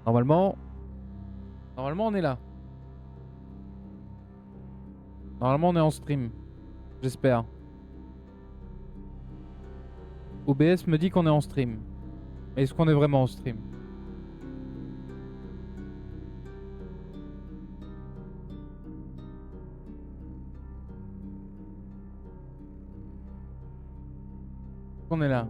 Normalement... Normalement on est là. Normalement on est en stream. J'espère. OBS me dit qu'on est en stream. Mais est-ce qu'on est vraiment en stream? On est là.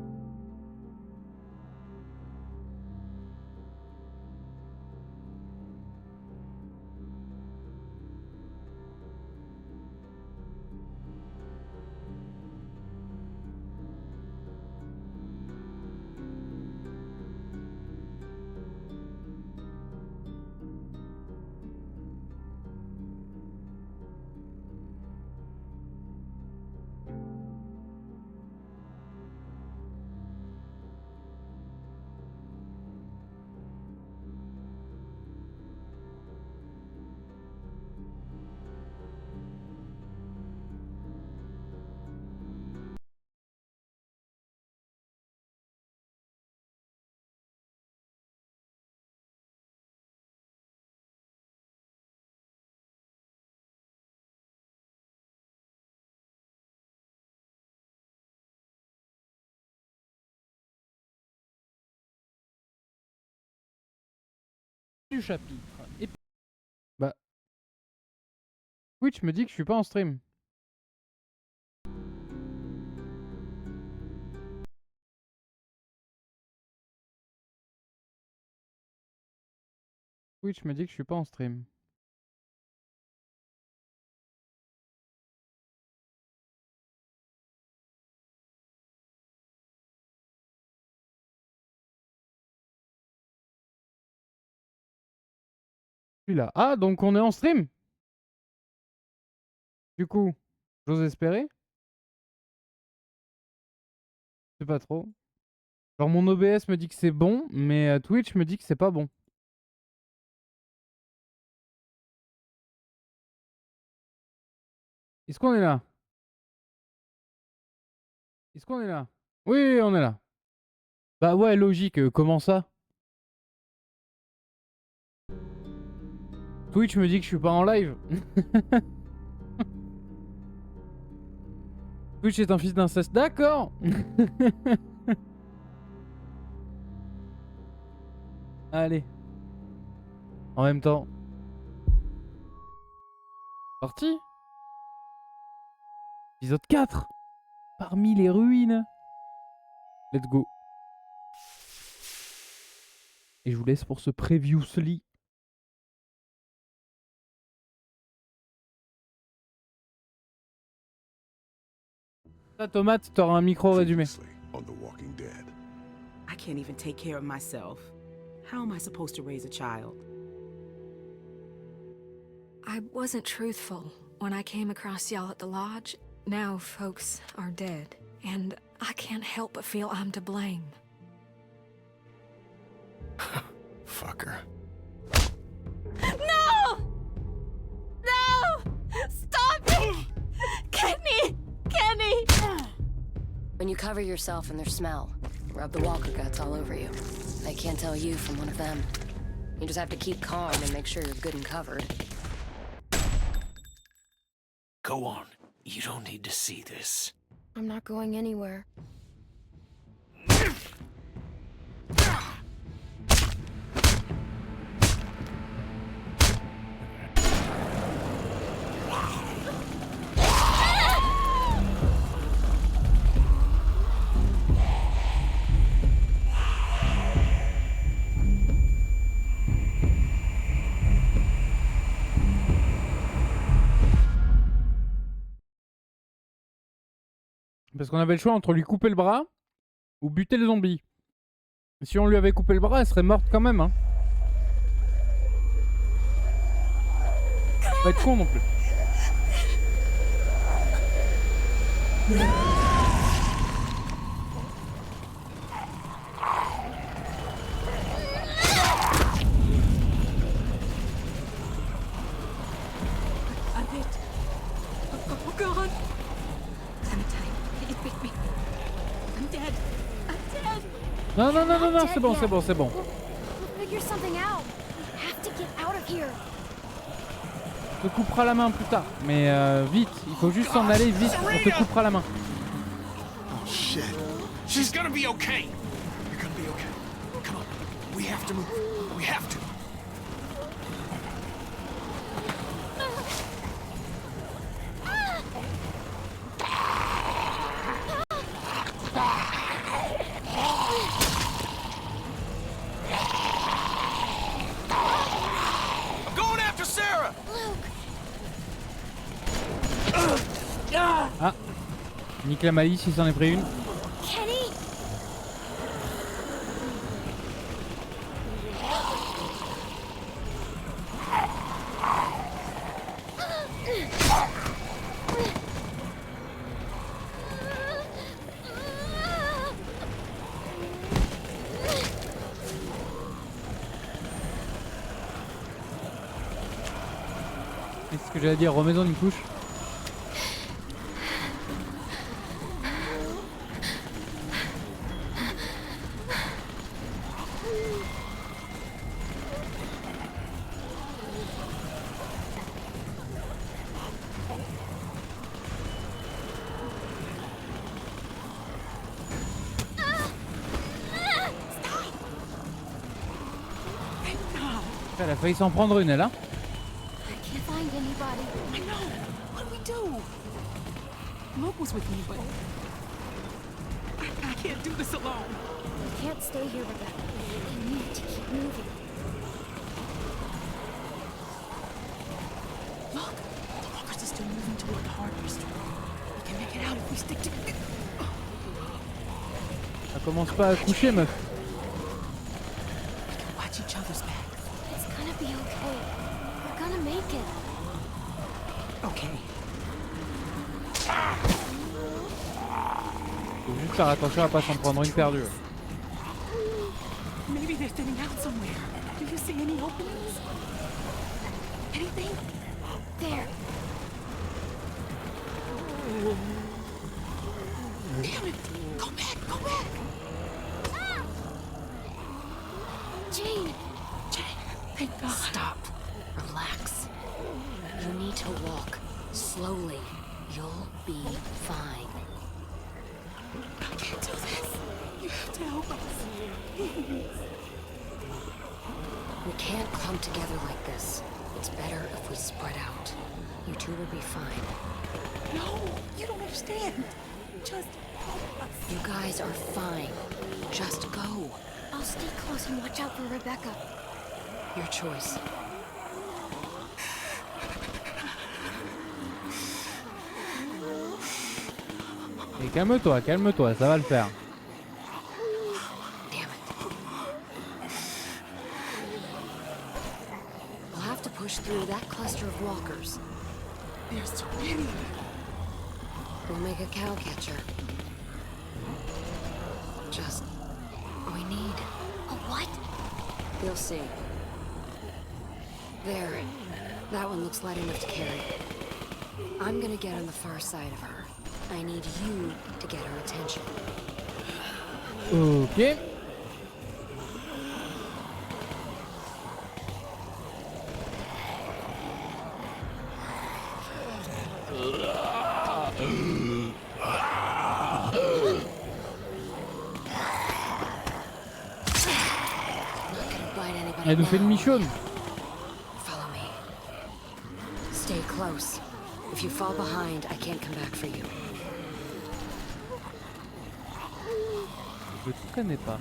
Du chapitre. Et... Bah... Twitch me dit que je suis pas en stream. Twitch me dit que je suis pas en stream. Je suis là. Ah, donc on est en stream? Du coup, j'ose espérer. Je sais pas trop. Genre mon OBS me dit que c'est bon, mais Twitch me dit que c'est pas bon. Est-ce qu'on est là? Est-ce qu'on est là? Oui, on est là. Bah ouais, logique. Comment ça? Twitch me dit que je suis pas en live. Twitch est un fils d'inceste. D'accord. Allez. En même temps. Parti. Épisode 4. Parmi les ruines. Let's go. Et je vous laisse pour ce previously. Ta tomate, t'auras un micro résumé. I can't even take care of myself. How am I supposed to raise a child? I wasn't truthful when I came across y'all at the lodge. Now folks are dead, and I can't help but feel I'm to blame. Fucker. No! No! Stop it! Kenny! Kenny! When you cover yourself in their smell, rub the walker guts all over you. They can't tell you from one of them. You just have to keep calm and make sure you're good and covered. Go on. You don't need to see this. I'm not going anywhere. Parce qu'on avait le choix entre lui couper le bras ou buter le zombie. Si on lui avait coupé le bras, elle serait morte quand même. Hein. Pas être con non plus. Oh God! Clementine, it bit me. I'm dead. I'm dead. Non, non, non, non, non, c'est bon, c'est bon, c'est bon. figure something out. We have to get out of here. On te coupera la main plus tard. Mais vite, il faut juste s'en aller vite. On te coupera la main. Oh shit. She's gonna be okay. You're gonna be okay. Come on. We have to move. We have to. I'm going after Sarah. Ah, nique la malice, il s'en est pris une. Kenny! C'est ce que j'allais dire, remets-en une couche. Elle a failli s'en prendre une, elle, hein. I can't find anybody. I know. What do we do? Luke was with me, but I can't do this alone. We can't stay here, Rebecca. We need to keep moving. Look, the walkers are still moving toward the hardware store. We can make it out if we stick together. Ça commence pas à coucher, meuf. Watch each other's back. It's gonna be okay. We're gonna make it. Okay. Faut juste faire attention à pas s'en prendre une perdue. Maybe they're thinning out somewhere. Do you see any openings? Anything? There. Damn it! Go back! Go back! Jane! Thank God. Stop. Relax. You need to walk slowly. You'll be fine. I can't do this. You have to help us. We can't clump together like this. It's better if we spread out. You two will be fine. No, you don't understand. Just help us. You guys are fine. Just go. I'll stay close and watch out for Rebecca. Your choice. Et calme-toi, calme-toi, ça va le faire. Damn it. We'll have to push through that cluster of walkers. There's so many. We'll make a cow catcher. Just... we need... A what? You'll see. There. That one looks light enough to carry. I'm gonna get on the far side of her. I need you to get her attention. Ok. Elle nous fait une michonne. Follow me. Stay close. If you fall behind, I can't come back for you. Je te connais pas.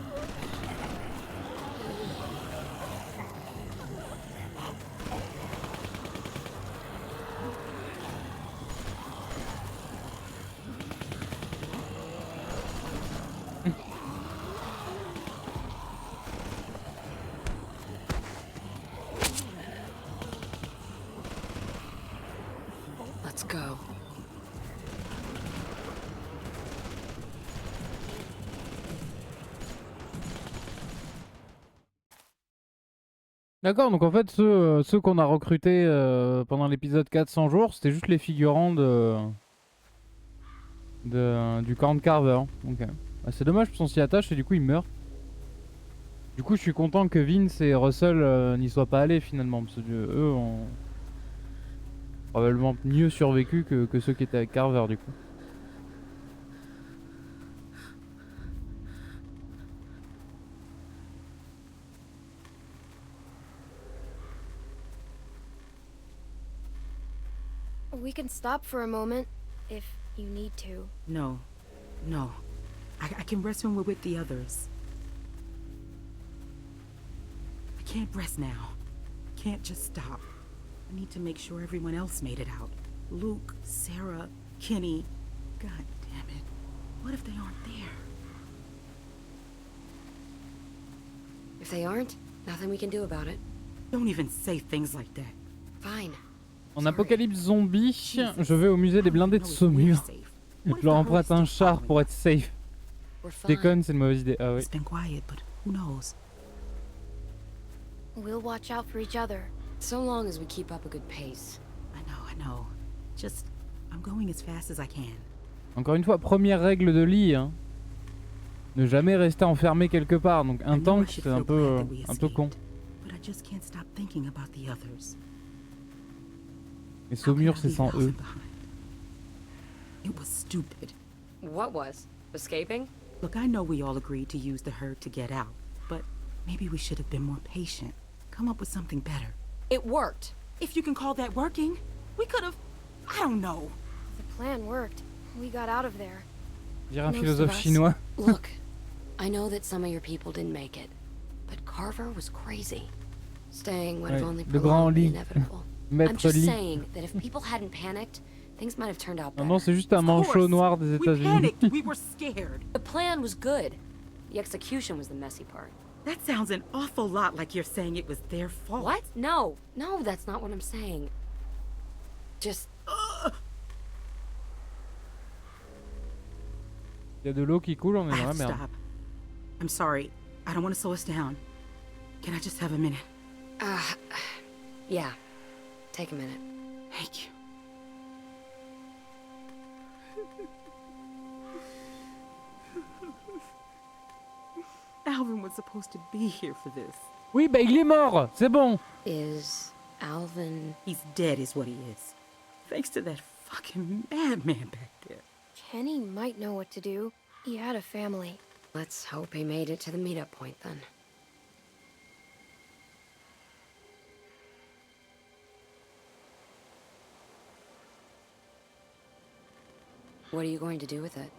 Let's go. D'accord, donc en fait ceux qu'on a recrutés pendant l'épisode 400 jours, c'était juste les figurants du camp de Carver. Ok. Ah, c'est dommage parce qu'on s'y attache et du coup il meurt. Du coup, je suis content que Vince et Russell n'y soient pas allés finalement, parce que eux ont probablement mieux survécu que ceux qui étaient avec Carver du coup. We can stop for a moment, if you need to. No. No. I can rest when we're with the others. I can't rest now. Can't just stop. I need to make sure everyone else made it out. Luke, Sarah, Kenny. God damn it. What if they aren't there? If they aren't, nothing we can do about it. Don't even say things like that. Fine. En apocalypse zombie, je vais au musée des blindés de Saumur. Je leur emprunte un char pour être safe. We're fine. Déconne, c'est une mauvaise idée. Ah oui. It's been quiet, but who knows? We'll watch out for each other. So long as we keep up a good pace. I know. Just, I'm going as fast as I can. Encore une fois, première règle de Lee, hein. Ne jamais rester enfermé quelque part. Donc un I know I tank, should c'est un feel peu, glad that we un peu con. escaped, But I just can't stop thinking about the others. Et How could Saumur, I c'est leave sans Alvin eux. behind? It was stupid. What was? Escaping? Look, I know we all agreed to use the herd to get out, but maybe we should have been more patient. Come up with something better. It worked. If you can call that working, we could have... I don't know. The plan worked. We got out of there. Dire un Most philosophe of us. chinois. Look, I know that some of your people didn't make it, but Carver was crazy. Staying would have Ouais, only le grand prolonged the Lee. inevitable. I'm Maître just Lee. saying that if people hadn't panicked, things might have turned out Non, better. non, c'est juste un Of manchot course. noir des We États-Unis. panicked. We were scared. The plan was good. The execution was the messy part. That sounds an awful lot like you're saying it was their fault. What? No, that's not what I'm saying. Just Il y a de l'eau qui coule, on est I dans la have to merde. stop. I'm sorry. I don't want to slow us down. Can I just have a minute? yeah. Take a minute. Thank you. Alvin was supposed to be here for this. Oui, bah il est mort, c'est bon. Is Alvin... He's dead is what he is. Thanks to that fucking madman back there. Kenny might know what to do. He had a family. Let's hope he made it to the meetup point then. What are you going to do with it?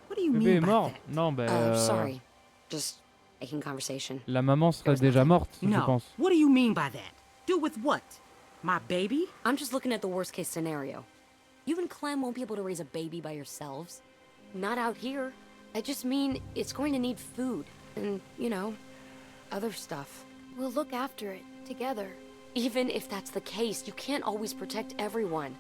What do you Le bébé mean est by mort. that? Non, bah. Sorry. Just making conversation. La maman serait déjà morte, je No. pense. What do you mean by that? Do with what? My baby? I'm just looking at the worst case scenario. You and Clem won't be able to raise a baby by yourselves. Not out here. I just mean it's going to need food. And, you know, other stuff. We'll look after it, together. Even if that's the case, you can't always protect everyone.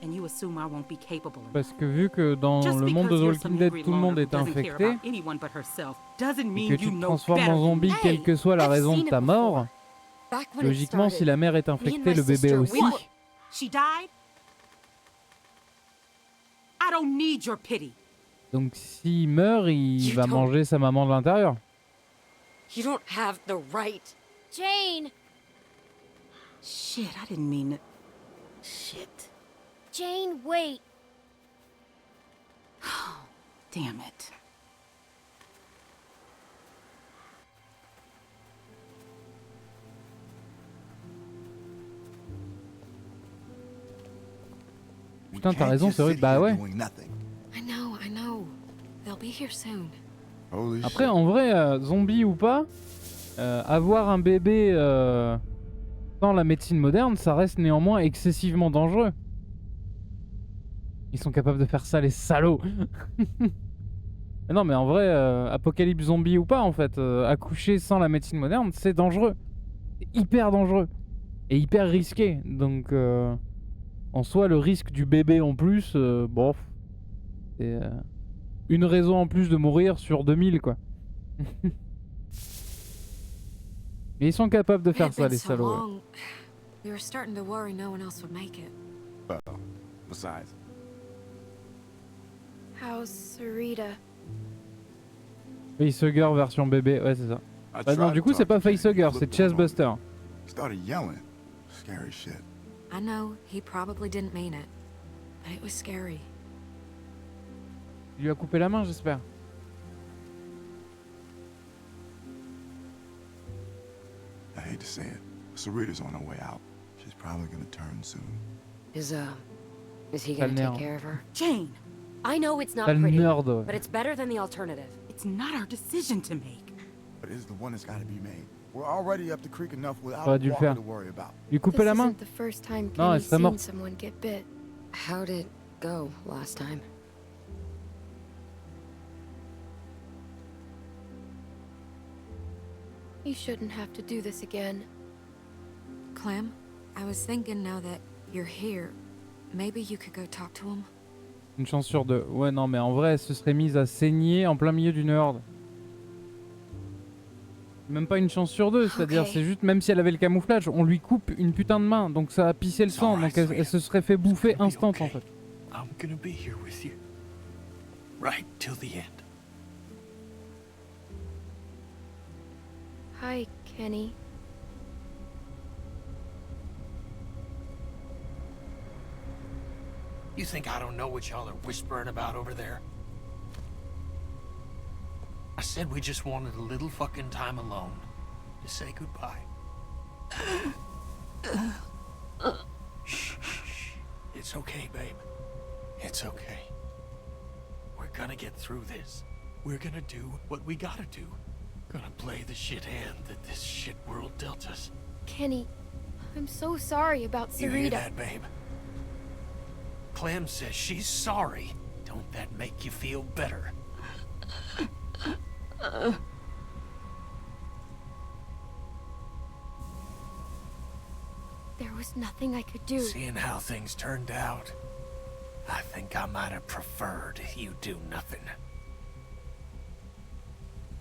And you assume I won't be capable of Parce que vu que dans Just le monde de because The you're Walking some Dead, angry tout le monde loner est who doesn't care infecté, about anyone but herself doesn't et mean que tu you te know transformes better en than zombie, me. quelle que soit la I've raison seen de it ta before. mort, Back when it logiquement, si started, la mère est me and infectée, my le bébé sister, aussi. we- She died? I don't need your pity. Donc s'il meurt, il You va don't- manger sa maman de l'intérieur. You don't have the right. Jane! Shit, I didn't mean to... Shit. Jane, wait! Damn it. Putain, t'as raison, c'est vrai. Bah ouais. I know. They'll be here soon. Après, en vrai, zombie ou pas, avoir un bébé dans la médecine moderne, ça reste néanmoins excessivement dangereux. Ils sont capables de faire ça, les salauds. Mais non, mais en vrai, apocalypse zombie ou pas, en fait, accoucher sans la médecine moderne, c'est dangereux. C'est hyper dangereux. Et hyper risqué. Donc, en soi, le risque du bébé en plus, bon, c'est une raison en plus de mourir sur 2000, quoi. Mais ils sont capables de It faire had ça, been les so salauds. ouais. long. We were starting to worry no one else would make it. Besides, How's Sarita? Facehugger version bébé, ouais c'est ça. I Bah non, tried du to coup c'est talk pas to Kenny, Facehugger, he c'est flipped on me. Chestbuster. Started yelling. Scary shit. I know he probably didn't mean it, but it was scary. Il lui a coupé la main, j'espère. I hate to say it. Sarita's on her way out. She's probably gonna turn soon. Is he T'as le gonna take nerf. care of her? Jane, I know it's not T'as le pretty, nerd. but it's better than the alternative. it's not our decision to make. But it's the one that's gotta be made. We're already up the creek enough without T'aurais dû le Walker faire. to worry about. Lui couper This la main? isn't the first time Non, elle Kenny's serait seen morte. someone get bit. How'd it go last time? You shouldn't have to do this again. Clem, I was thinking now that you're here, maybe you could go talk to him. Une chance sur deux. Ouais, non, mais en vrai, elle se serait mise à saigner en plein milieu d'une horde. Même pas une chance sur deux, c'est-à-dire, Ok. c'est juste, même si elle avait le camouflage, on lui coupe une putain de main, donc ça a pissé le sang, donc elle se serait fait bouffer instant en fait. I'm gonna be here with you. Right till the end. Hi, Kenny. You think I don't know what y'all are whispering about over there? I said we just wanted a little fucking time alone to say goodbye. Shh, shh, shh. It's okay, babe. It's okay. We're gonna get through this. We're gonna do what we gotta do. Gonna play the shit hand that this shit world dealt us. Kenny, I'm so sorry about You hear Sarita. that, babe? Clem says she's sorry. Don't that make you feel better? There was nothing I could do. Seeing how things turned out, I think I might have preferred you do nothing.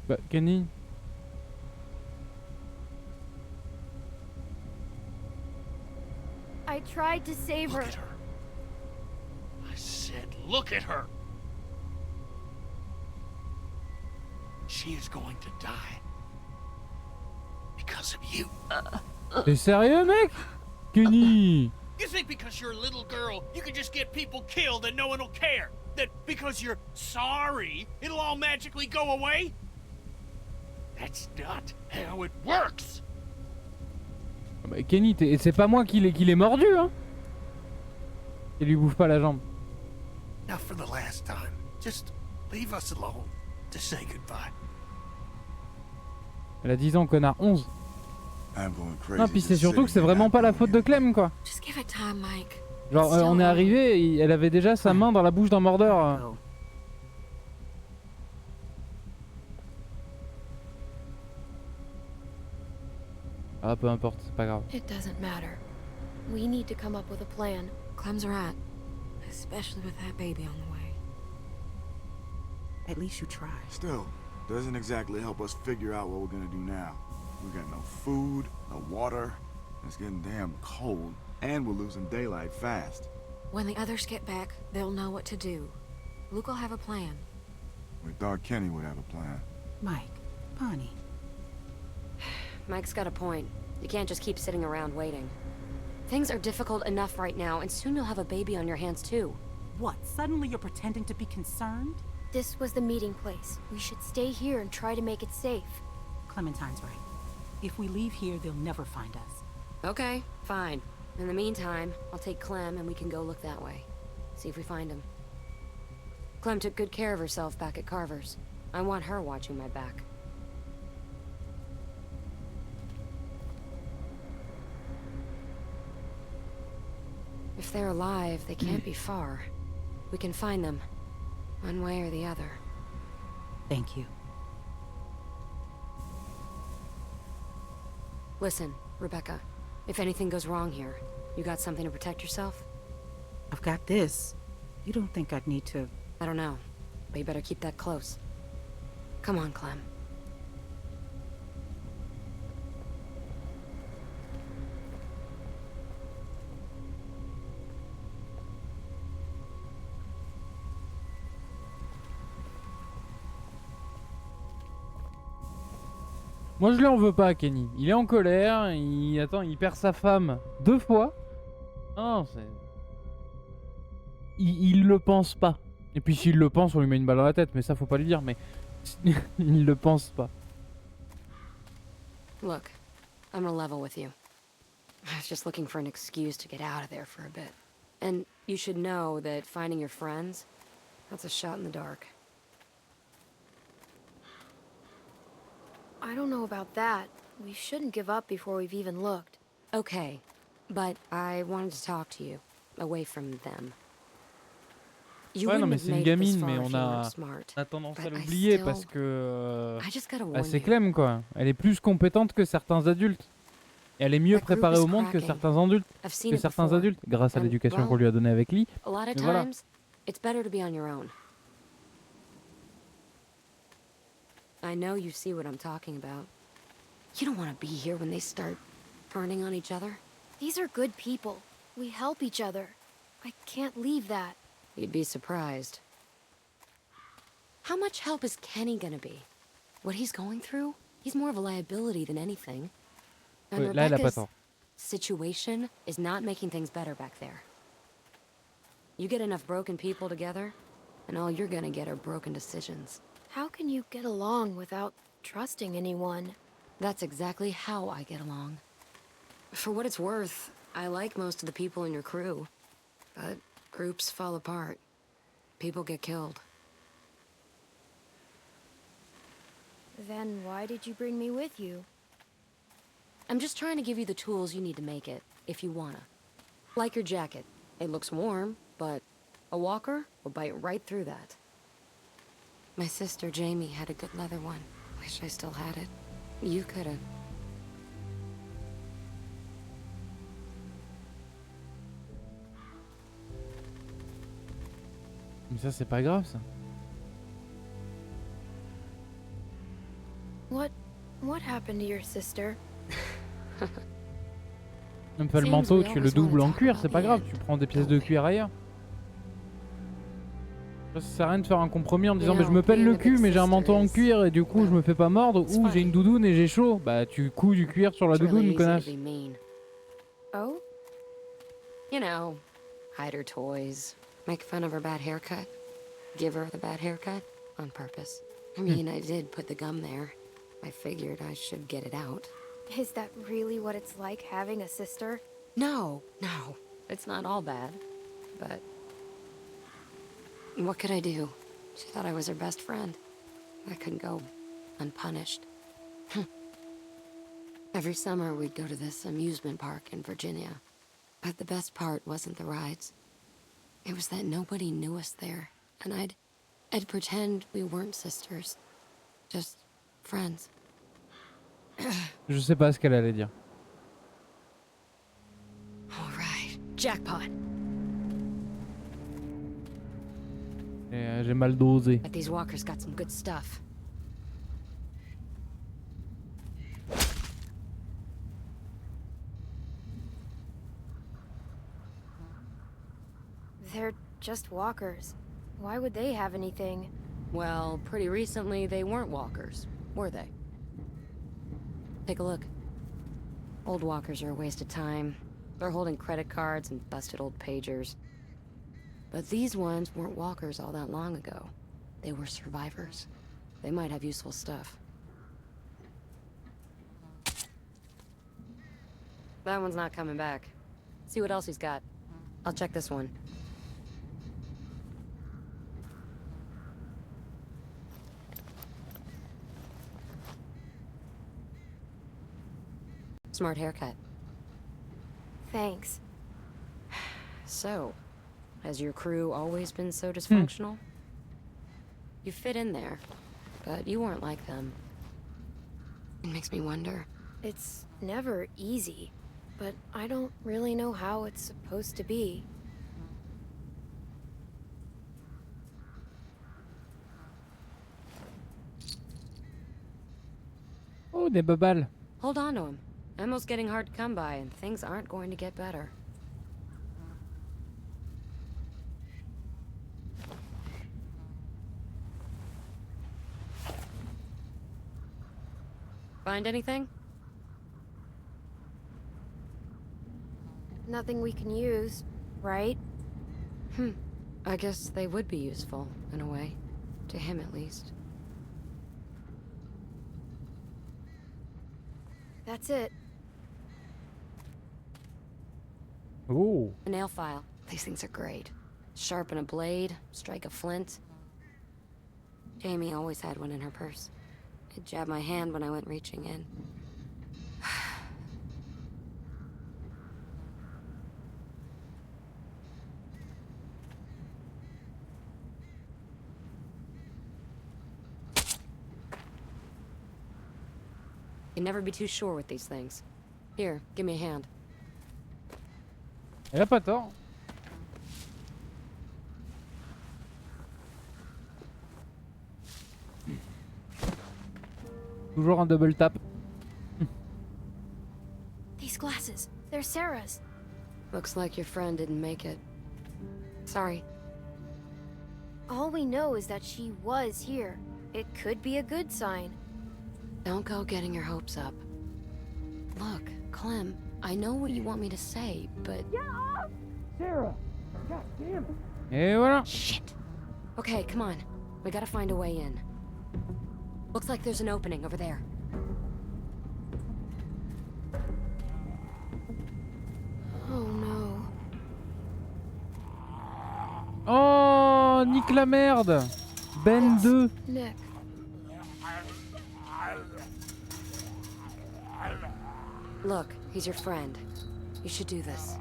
Bah, Kenny, I tried to save Look her. at her. I said, look at her. She is going to die. Because of you. t'es sérieux, mec? Kenny! You think because you're a little girl, you can just get people killed and no one will care? That because you're sorry, it'll all magically go away? That's not how it works! Ah bah, Kenny, c'est pas moi qui l'ai mordu, hein? Il lui bouffe pas la jambe. Now for the last time, just leave us alone to say goodbye. Elle a 10 ans, connard, 11. I'm going crazy. Non, puis c'est just surtout que c'est sitting here vraiment pas la faute de here. Clem, quoi. Just give it time, Mike. Genre, It's still on est early. arrivé, elle avait déjà sa main dans la bouche d'un mordeur. Oh, Ah, peu importe, c'est pas grave. It doesn't matter. We need to come up with a plan. Clem's right, especially with that baby on the way. at least you tried. Still, doesn't exactly help us figure out what we're gonna do now. We got no food, no water. It's getting damn cold, and we're losing daylight fast. When the others get back, they'll know what to do. Luke will have a plan. We thought Kenny would have a plan. Mike, Bonnie, Mike's got a point. You can't just keep sitting around waiting. Things are difficult enough right now, and soon you'll have a baby on your hands too. what? Suddenly you're pretending to be concerned? This was the meeting place. We should stay here and try to make it safe. Clementine's right. If we leave here, they'll never find us. Okay, fine. In the meantime, I'll take Clem and we can go look that way. See if we find him. Clem took good care of herself back at Carver's. I want her watching my back. If they're alive, they can't be far. We can find them, one way or the other. Thank you. Listen, Rebecca, if anything goes wrong here, you got something to protect yourself? I've got this. You don't think I'd need to... I don't know, but you better keep that close. Come on, Clem. Moi je lui en veux pas, Kenny. Il est en colère, il perd sa femme 2 fois. Non, c'est... Il le pense pas. Et puis s'il le pense, on lui met une balle dans la tête, mais ça faut pas lui dire, mais... il le pense pas. Look, I'm gonna level with you. I was just looking for an excuse to get out of there for a bit. And you should know that finding your friends, that's a shot in the dark. I don't know about that. We shouldn't give up before we've even looked. Okay, but I wanted to talk to you, away from them. You Ouais, non, wouldn't mais have c'est une made it this gamine, far mais if on you weren't a smart. tendance à But I l'oublier still- parce que... I just gotta bah, warn c'est you. Clem, quoi. Elle est plus compétente que certains adultes. Et elle est mieux That group préparée is au monde que cracking. certains adultes. I've seen Que it certains before. adultes, grâce à And, l'éducation qu'on well, lui a donnée avec Lee. A lot of Mais voilà. times, it's better to be on your own. I know you see what I'm talking about. You don't want to be here when they start turning on each other. These are good people. We help each other. I can't leave that. You'd be surprised. How much help is Kenny gonna be? What he's going through? He's more of a liability than anything. And Ouais, là, elle a pas Rebecca's tort. situation is not making things better back there. You get enough broken people together, and all you're gonna get are broken decisions. How can you get along without trusting anyone? That's exactly how I get along. For what it's worth, I like most of the people in your crew. But groups fall apart. People get killed. Then why did you bring me with you? I'm just trying to give you the tools you need to make it, if you wanna. Like your jacket. It looks warm, but a walker will bite right through that. My sister Jamie had a good leather one. Wish I still had it. You coulda. Mais ça, c'est pas grave, ça. What happened to your sister? Même pas le Seems manteau, we tu le always wanna doubles en talk cuir, about c'est pas the grave. end, Tu prends des pièces de don't we? cuir ailleurs. Ça sert à rien de faire un compromis en disant You mais je know, me pèle being le a cul big mais j'ai un manteau en sister cuir et du coup je me fais pas mordre it's ou j'ai une fine. doudoune et j'ai chaud. Bah tu couds du cuir sur la It's really doudoune, easy connasse. to be mean. Oh? You know, hide her toys, make fun of her bad haircut, give her the bad haircut on purpose. I mean, I did put the gum there. I figured I should get it out. Is that really what it's like having a sister? No, it's not all bad. But what could I do? She thought I was her best friend. I couldn't go unpunished. Every summer we'd go to this amusement park in Virginia. But the best part wasn't the rides. It was that nobody knew us there, and I'd pretend we weren't sisters. Just friends. Je sais pas ce qu'elle allait dire. All right. Jackpot. Et, j'ai mal dosé. But these walkers got some good stuff. They're just walkers. Why would they have anything? Well, pretty recently they weren't walkers, were they? Take a look. Old walkers are a waste of time. They're holding credit cards and busted old pagers. But these ones weren't walkers all that long ago. They were survivors. They might have useful stuff. That one's not coming back. See what else he's got. I'll check this one. Smart haircut. Thanks. So, has your crew always been so dysfunctional? You fit in there, but you weren't like them. It makes me wonder. It's never easy, but I don't really know how it's supposed to be. Oh, des babales. Hold on to him. Ammo's getting hard to come by, and things aren't going to get better. Find anything? Nothing we can use, right? I guess they would be useful, in a way. To him, at least. That's it. Oh. A nail file. These things are great. Sharpen a blade, strike a flint. Jamie always had one in her purse. It jabbed my hand when I went reaching in. You can never be too sure with these things. Here, give me a hand. Elle a pas tort. Toujours un double tap. These glasses, they're Sarah's. Looks like your friend didn't make it. Sorry. All we know is that she was here. It could be a good sign. Don't go getting your hopes up. Look, Clem, I know what you want me to say, but... Et voilà. Shit! Okay, come on. We gotta find a way in. Looks like there's an opening over there. Oh no. Oh, nique la merde. Ben 2. Nick. Look, he's your friend. You should do this.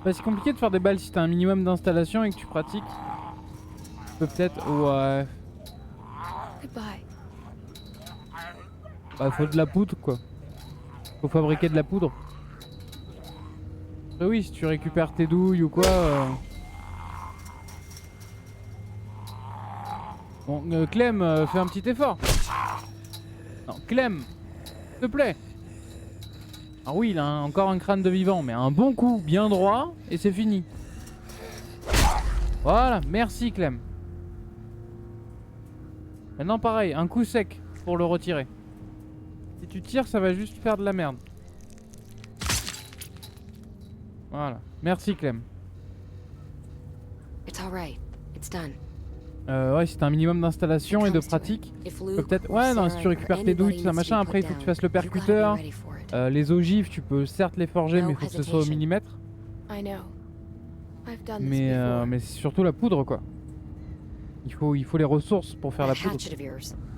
Bah, c'est compliqué de faire des balles si t'as un minimum d'installation et que tu pratiques. Tu peux peut-être... Ouais. Goodbye. Bah, faut de la poudre quoi. Faut fabriquer de la poudre. Bah oui, si tu récupères tes douilles ou quoi... Bon, Clem, fais un petit effort. Non, Clem, s'il te plaît. Ah oui, il a encore un crâne de vivant, mais un bon coup, bien droit, et c'est fini. Voilà, merci Clem. Maintenant pareil, un coup sec pour le retirer. Si tu tires, ça va juste faire de la merde. Voilà, merci Clem. It's alright. It's done. Ouais, si t'as un minimum d'installation et de pratique, peut-être... Ouais, non, si tu récupères tes douilles, tout ça machin, après il faut que tu fasses le percuteur. Les ogives, tu peux certes les forger, mais il faut que ce soit au millimètre. Mais c'est surtout la poudre, quoi. Il faut les ressources pour faire la poudre.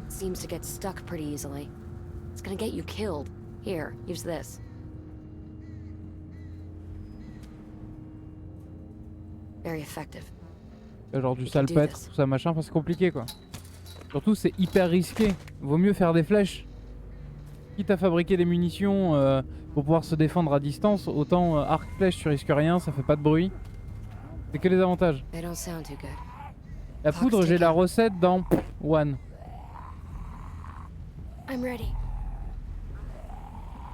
Seems to get stuck pretty easily. It's gonna get you killed. Here, use this. Very effective. Genre du salpêtre, tout ça machin, enfin c'est compliqué quoi. Surtout c'est hyper risqué. Vaut mieux faire des flèches. Quitte à fabriquer des munitions pour pouvoir se défendre à distance, autant arc-flèche tu risques rien, ça fait pas de bruit. C'est que les avantages. La poudre, j'ai la recette dans One. I'm ready.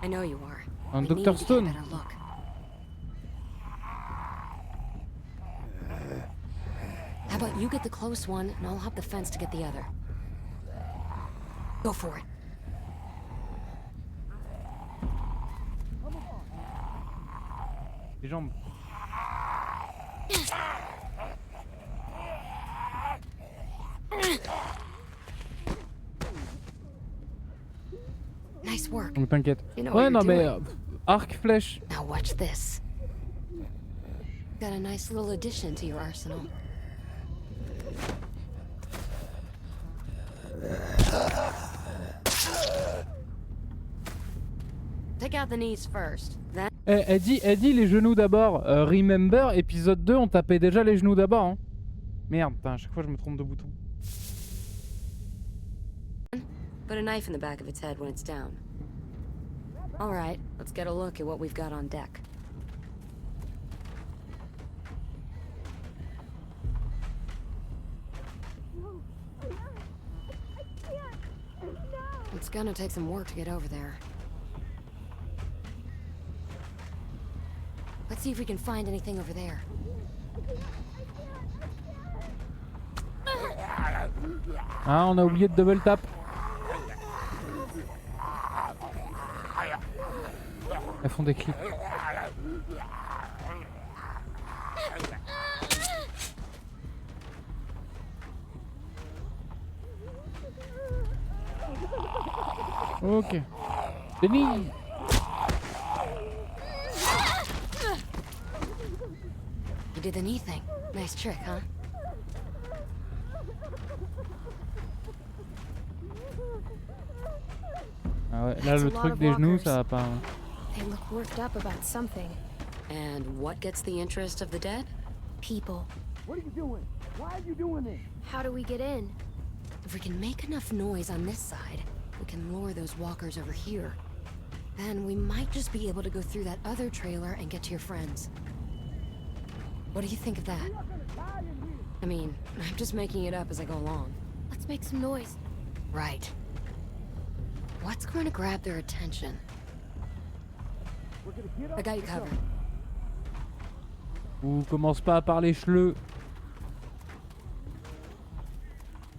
I know you are. Un Dr Stone. How about you get the close one, and I'll hop the fence to get the other. Go for it. Les jambes. Nice work. T'inquiète. You know Ouais, what non you're mais doing. arc, flèche. Now watch this. Got a nice little addition to your arsenal. Take out the knees first. Then Elle dit les genoux d'abord. Remember, épisode 2, on tapait déjà les genoux d'abord. Hein. Merde, putain, à chaque fois je me trompe de bouton. put a knife in the back of its head when it's down. All right, let's get a look at what we've got on deck. It's gonna take some work to get over there. Let's see if we can find anything over there. Ah, on a oublié de double tap. Elles font des clips. Ok. Denis. You did the knee thing. Nice trick, huh? Ah ouais, là le truc des genoux ça va pas. They look worked up about something. And what gets the interest of the dead? People. What are you doing? Why are you doing this? How do we get in? If we can make enough noise on this side, we can lure those walkers over here. Then we might just be able to go through that other trailer and get to your friends. What do you think of that? I mean, I'm just making it up as I go along. Let's make some noise. Right. What's going to grab their attention? I got you covered. Ou commence pas à parler chleux.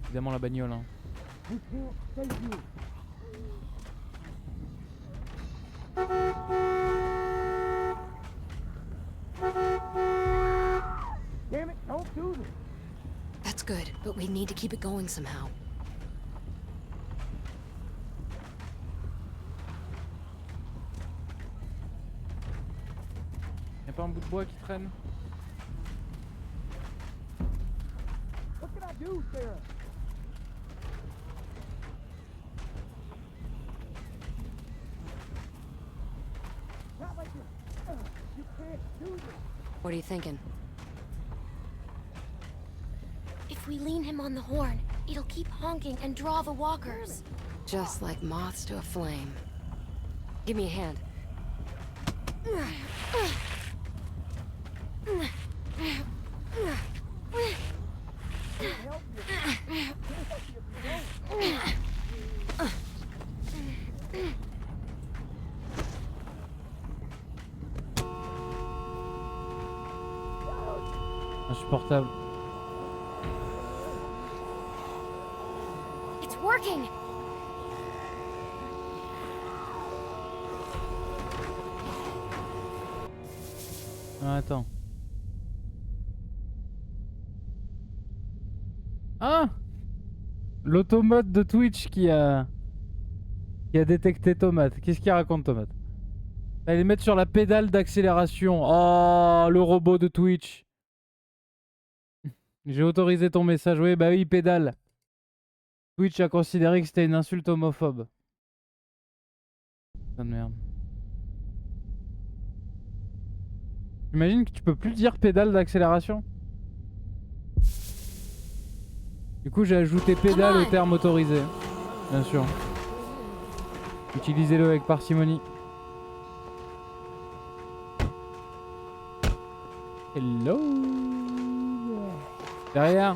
Évidemment la bagnole hein. Damn it, don't do this. That's good, but we need to keep it going somehow. Y'a pas un bout de bois qui traîne? What can I do, Sarah? Not like this. You can't do this. What are you thinking? If we lean him on the horn, it'll keep honking and draw the walkers. Just like moths to a flame. Give me a hand. Insupportable. It's working. Ah, attends. Ah! L'automate de Twitch qui a détecté Tomate. Qu'est-ce qu'il raconte Tomate? Allez mettre sur la pédale d'accélération. Oh, le robot de Twitch. J'ai autorisé ton message. Oui, bah oui, pédale. Twitch a considéré que c'était une insulte homophobe. Putain de merde. J'imagine que tu peux plus dire pédale d'accélération. Du coup, j'ai ajouté pédale au terme autorisé. Bien sûr. Utilisez-le avec parcimonie. Hello. Derrière.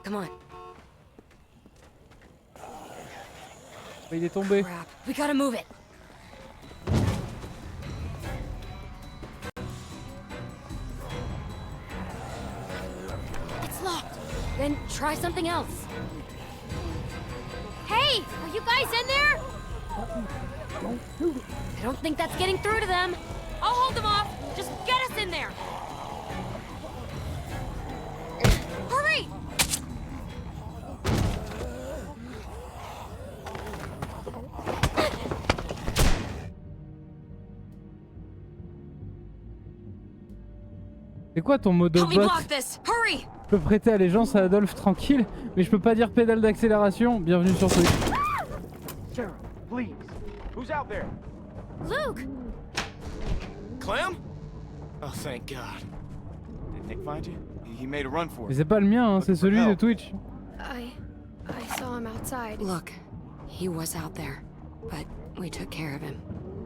Come on. Il est tombé. Crap. We gotta move it. It's locked. Then try something else. Hey, are you guys in there? I don't think that's getting through to them. I'll hold them off. Just get us in there. Hurry! C'est quoi ton mot de Help me bot? block this. Hurry! Je peux prêter allégeance à Adolphe tranquille, mais je peux pas dire pédale d'accélération. Bienvenue sur Twitch. Sarah, please. Who's out there? Luke! Clem? Oh, thank God. Did Nick find you? He made a run for Mais it. c'est pas le mien, hein, c'est celui de Twitch. I saw him outside. Look, he was out there, but we took care of him.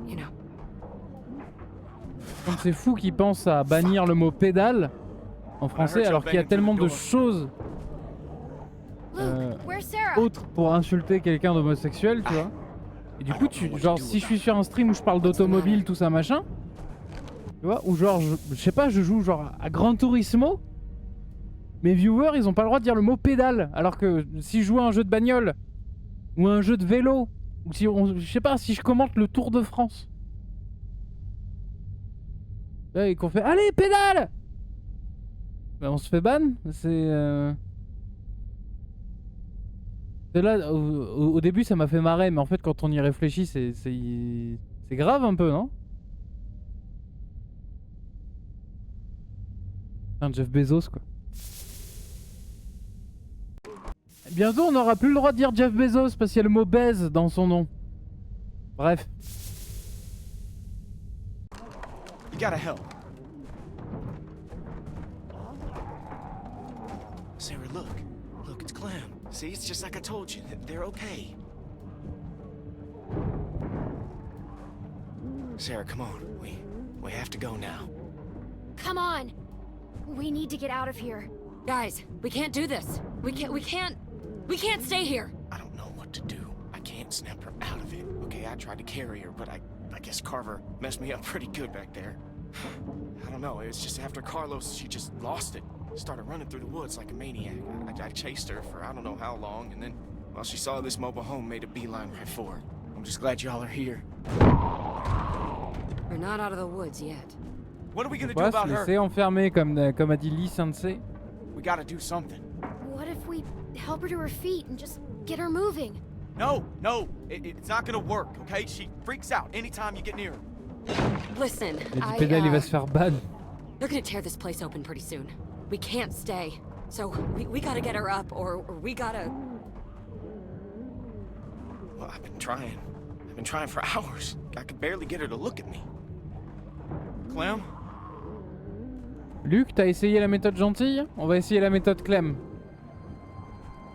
You know. Donc c'est fou qu'ils pensent à bannir le mot pédale en français alors qu'il y a tellement de choses Luke, where's Sarah? autres pour insulter quelqu'un d'homosexuel, tu vois. Et du coup, genre si je suis sur un stream où je parle d'automobile, tout ça machin, tu vois, ou genre je sais pas, je joue genre à Gran Turismo, Mes viewers, ils ont pas le droit de dire le mot pédale. Alors que si je joue à un jeu de bagnole, ou à un jeu de vélo, ou si je sais pas, si je commente le Tour de France. Là, et qu'on fait allez, pédale! Ben, on se fait ban. C'est là, au début, ça m'a fait marrer, mais en fait, quand on y réfléchit, c'est grave un peu, non? Un Jeff Bezos, quoi. Bientôt, on n'aura plus le droit de dire Jeff Bezos parce qu'il y a le mot baise dans son nom. Bref. You gotta help. Sarah, look. Look, it's Clem. See, it's just like I told you. They're okay. Sarah, come on. We have to go now. Come on! We need to get out of here. Guys, we can't do this. We can't stay here. I don't know what to do. I can't snap her out of it. Okay, I tried to carry her, but I guess Carver messed me up pretty good back there. I don't know, it's just after Carlos, she just lost it. Started running through the woods like a maniac. I chased her for I don't know how long, and then, well, she saw this mobile home, made a beeline right for her. I'm just glad y'all are here. We're not out of the woods yet. What are we gonna do On va about se her? laisser enfermer comme a dit Lee Sensei. We gotta do something. What if we help her to her feet and just get her moving? No, it's not gonna work, okay? She freaks out anytime you get near her. Listen, Il a dit pédale, il va se faire ban. they're gonna tear this place open pretty soon. We can't stay. So we gotta get her up, or we gotta... Well, I've been trying for hours. I could barely get her to look at me. Clem? Luc, t'as essayé la méthode gentille? On va essayer la méthode Clem.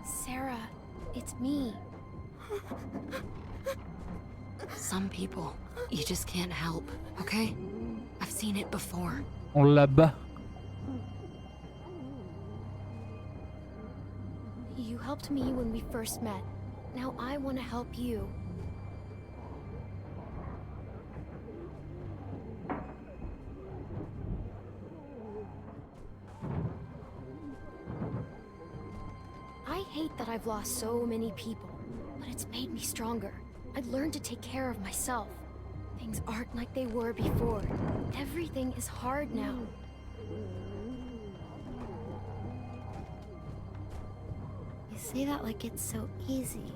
Sarah, it's me. Some people, you just can't help, okay? I've seen it before. On la bat. You helped me when we first met. Now I want to help you. I hate that I've lost so many people, but it's made me stronger. I've learned to take care of myself. Things aren't like they were before. Everything is hard now. You say that like it's so easy.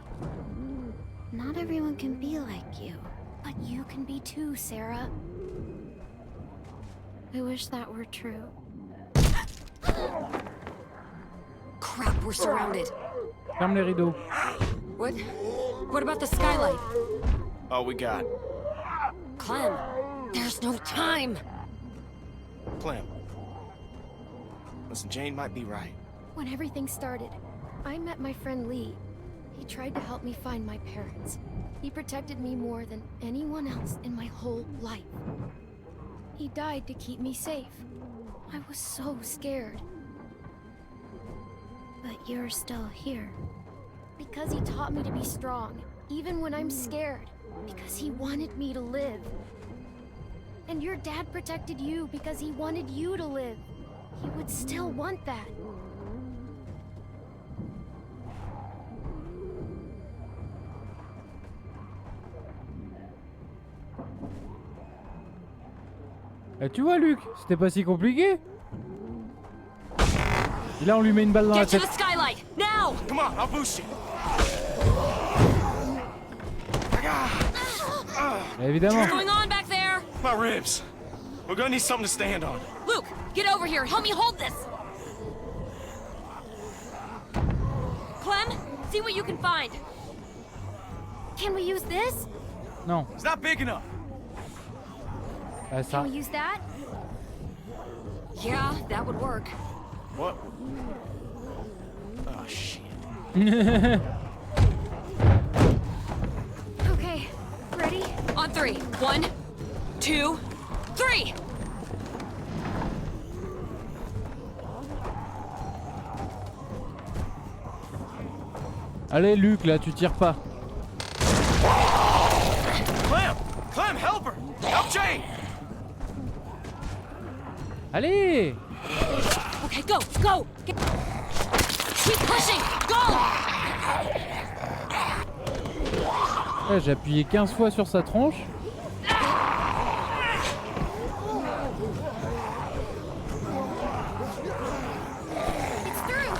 Not everyone can be like you. But you can be too, Sarah. I wish that were true. Crap, we're surrounded. Ferme les rideaux. What about the skylight? All we got. Clem, there's no time. Clem. Listen, Jane might be right. When everything started, I met my friend Lee. He tried to help me find my parents. He protected me more than anyone else in my whole life. He died to keep me safe. I was so scared. But you're still here. Because he taught me to be strong, even when I'm scared. Because he wanted me to live. And your dad protected you because he wanted you to live. He would still want that. Eh, tu vois, Luc, c'était pas si compliqué. Et là, on lui met une balle dans la Get to tête. the skylight, now! Come on, I'll boost you. Évidemment. What's going on back there? My ribs. We're gonna need something to stand on. Luke, get over here. Help me hold this. Clem, see what you can find. Can we use this? Non. It's not big enough. Ah, ça. Can we use that? Yeah, that would work. What? Oh, shit. Okay, ready? On three. 1, 2, 3. Allez, Luc, là, tu tires pas. Clem! Clem, help her! Help Jane! Allez! Okay, go, go! Get Ouais, j'ai appuyé 15 fois sur sa tronche. It's through.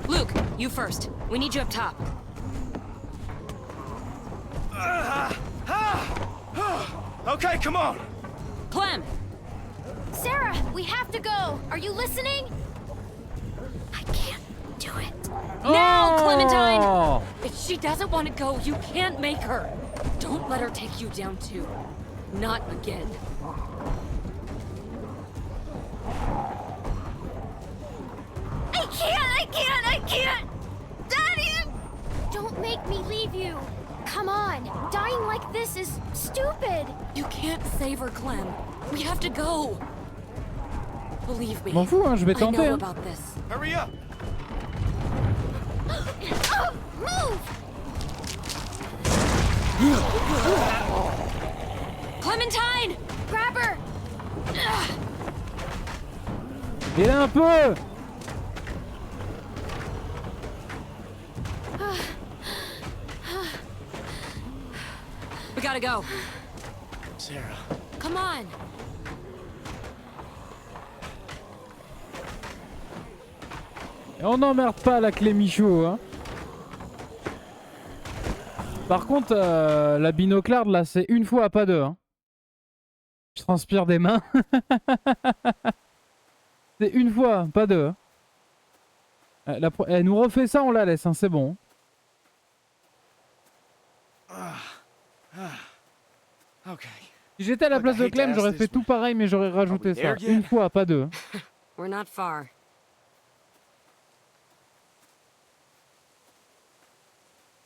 Luke, you first. We need you up top. Okay, come on. Clem! Sarah, we have to go. Are you listening? I can't do it. Now, Clementine! Oh If she doesn't want to go, you can't make her. Don't let her take you down too. Not again. I can't! Daddy! Don't make me leave you. Come on. Dying like this is stupid. You can't save her, Clem. We have to go. Believe me. M'en fous, hein, je vais I tenter. know Hein. about this. Hurry up. Move! Clementine! Grab her! Et là un peu. We gotta go. Sarah. Come on. Et on n'emmerde pas la clé Michaud. Hein. Par contre, la binoclarde là, c'est une fois, pas deux. Hein. Je transpire des mains. C'est une fois, pas deux. Hein. Elle nous refait ça, on la laisse, hein, c'est bon. Okay. Si j'étais à la place de Clem, j'aurais fait tout pareil, mais j'aurais rajouté ça. Une fois, pas deux. Hein. We're not far.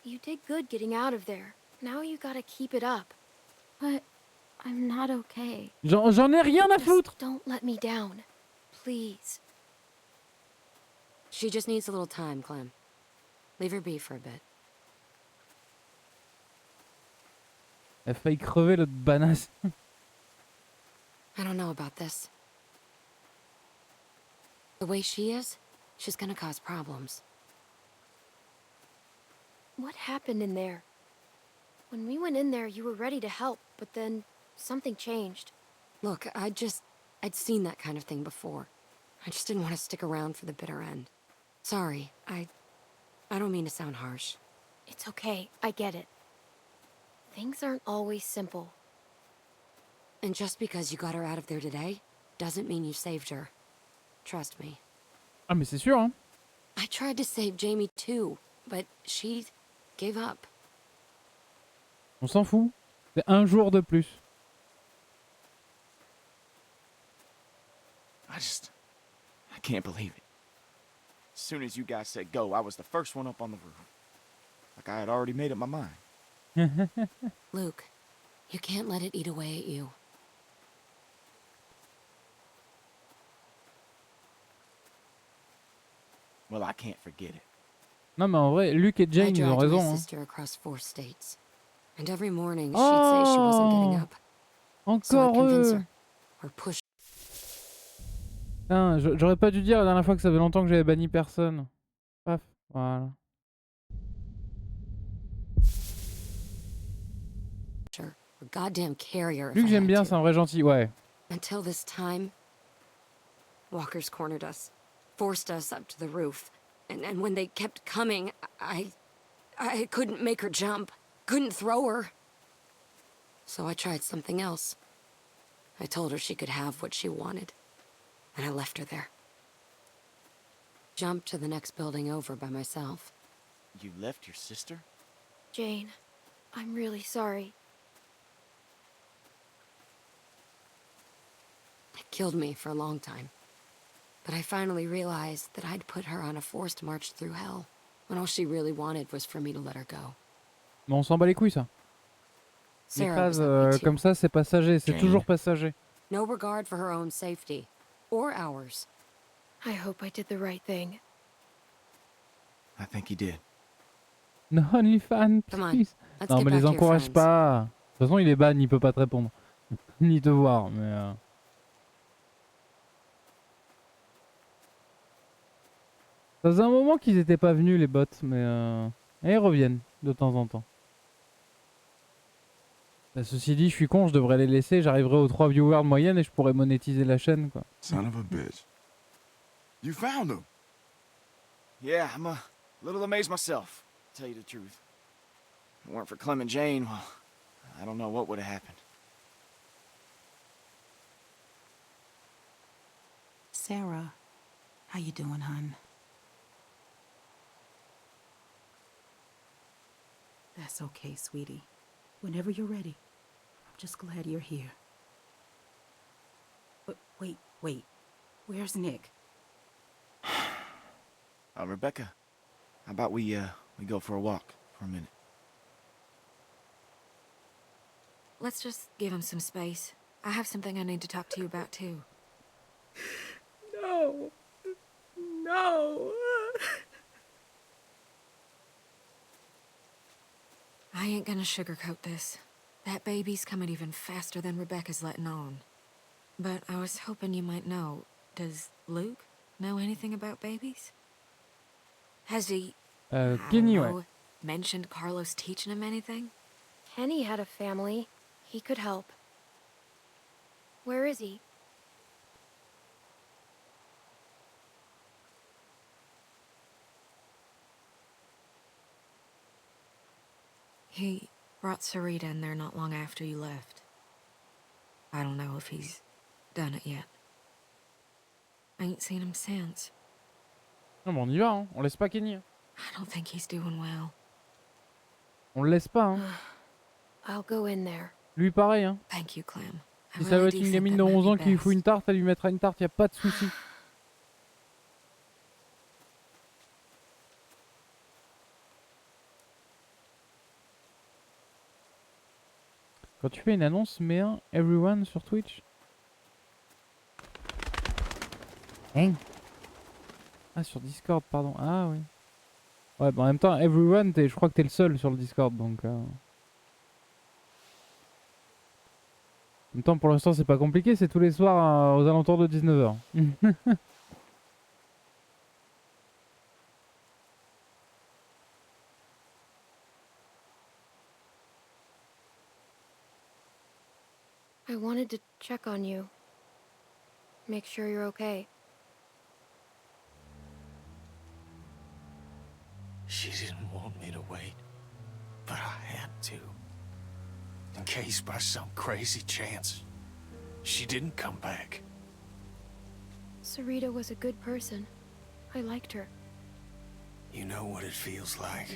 You did good getting out of there. Now you gotta keep it up. But I'm not okay. J'en ai rien à foutre. Just don't let me down. Please. She just needs a little time, Clem. Leave her be for a bit. Elle a failli crever l'autre banasse. I don't know about this. The way she is, she's gonna cause problems. What happened in there? When we went in there, you were ready to help, but then something changed. Look, I'd seen that kind of thing before. I just didn't want to stick around for the bitter end. Sorry, I don't mean to sound harsh. It's okay, I get it. Things aren't always simple. And just because you got her out of there today, doesn't mean you saved her. Trust me. Ah mais c'est sûr, hein. I tried to save Jamie too, but she gave up. On s'en fout. C'est un jour de plus. I can't believe it. As soon as you guys said go, I was the first one up on the roof. Like I had already made up my mind. Luke, you can't let it eat away at you. Well, I can't forget it. Non mais en vrai, Luke et I Jane, ils ont dragged my raison. Hein. sister across 4 states. And every morning she'd say she wasn't getting up. So I'd Encore convince eux. her. Or push. Putain, j'aurais pas dû dire la dernière fois que ça fait longtemps que j'avais banni personne. Paf, voilà. her. Or goddamn carrier if Luke I j'aime had bien, to. c'est un vrai gentil, ouais. Until this time, walkers cornered us, forced us up to the roof. And when they kept coming, I couldn't make her jump, couldn't throw her. So I tried something else. I told her she could have what she wanted, and I left her there. Jumped to the next building over by myself. You left your sister? Jane, I'm really sorry. It killed me for a long time. But I finally realized that I'd put her on a forced march through hell, when all she really wanted was for me to let her go. Mais on s'en bat les couilles ça. Les Sarah phases was that way too. comme ça, c'est passager, c'est Jane. toujours passager. No regard for her own safety. Or ours. I hope I did the right thing. I think you did. No OnlyFans, Come on, please. let's Non get mais back les to your encourage friends. pas. De toute façon il est ban, il peut pas te répondre. Ni te voir, mais... Ça faisait un moment qu'ils étaient pas venus les bots, mais et ils reviennent de temps en temps. Bah, ceci dit, je suis con, je devrais les laisser, j'arriverai aux 3 viewers de moyenne et je pourrais monétiser la chaîne quoi. Son of a bitch. You found him. Yeah, I'm a little amazed myself, to tell you the truth. If it weren't for Clem and Jane, well, I don't know what would have happened. Sarah, how you doing, hun? That's okay, sweetie. Whenever you're ready. I'm just glad you're here. But wait. Where's Nick? Rebecca, how about we go for a walk for a minute? Let's just give him some space. I have something I need to talk to you about, too. No. I ain't gonna sugarcoat this. That baby's coming even faster than Rebecca's letting on. But I was hoping you might know. Does Luke know anything about babies? Has he, I don't Kenny, ouais. know, mentioned Carlos teaching him anything? Kenny had a family. He could help. Where is he? He brought Sarita in there not long after you left. I don't know if he's done it yet. I ain't seen him since. Non mais on y va, hein. On laisse pas Kenny. Hein. I don't think he's doing well. On le laisse pas, hein. I'll go in there. Lui pareil, hein. Thank you, Clem. I Si ça veut really être do une think gamine that de might 11 be ans qui lui faut best. une tarte, elle lui mettra une tarte, y a pas de souci. Quand tu fais une annonce, mets un everyone sur Twitch. Hein? Ah, sur Discord, pardon. Ah oui. Ouais, bah en même temps, everyone, je crois que t'es le seul sur le Discord, donc... En même temps, pour l'instant, c'est pas compliqué, c'est tous les soirs aux alentours de 19h. I wanted to check on you. Make sure you're okay. She didn't want me to wait, but I had to. In case by some crazy chance, she didn't come back. Sarita was a good person. I liked her. You know what it feels like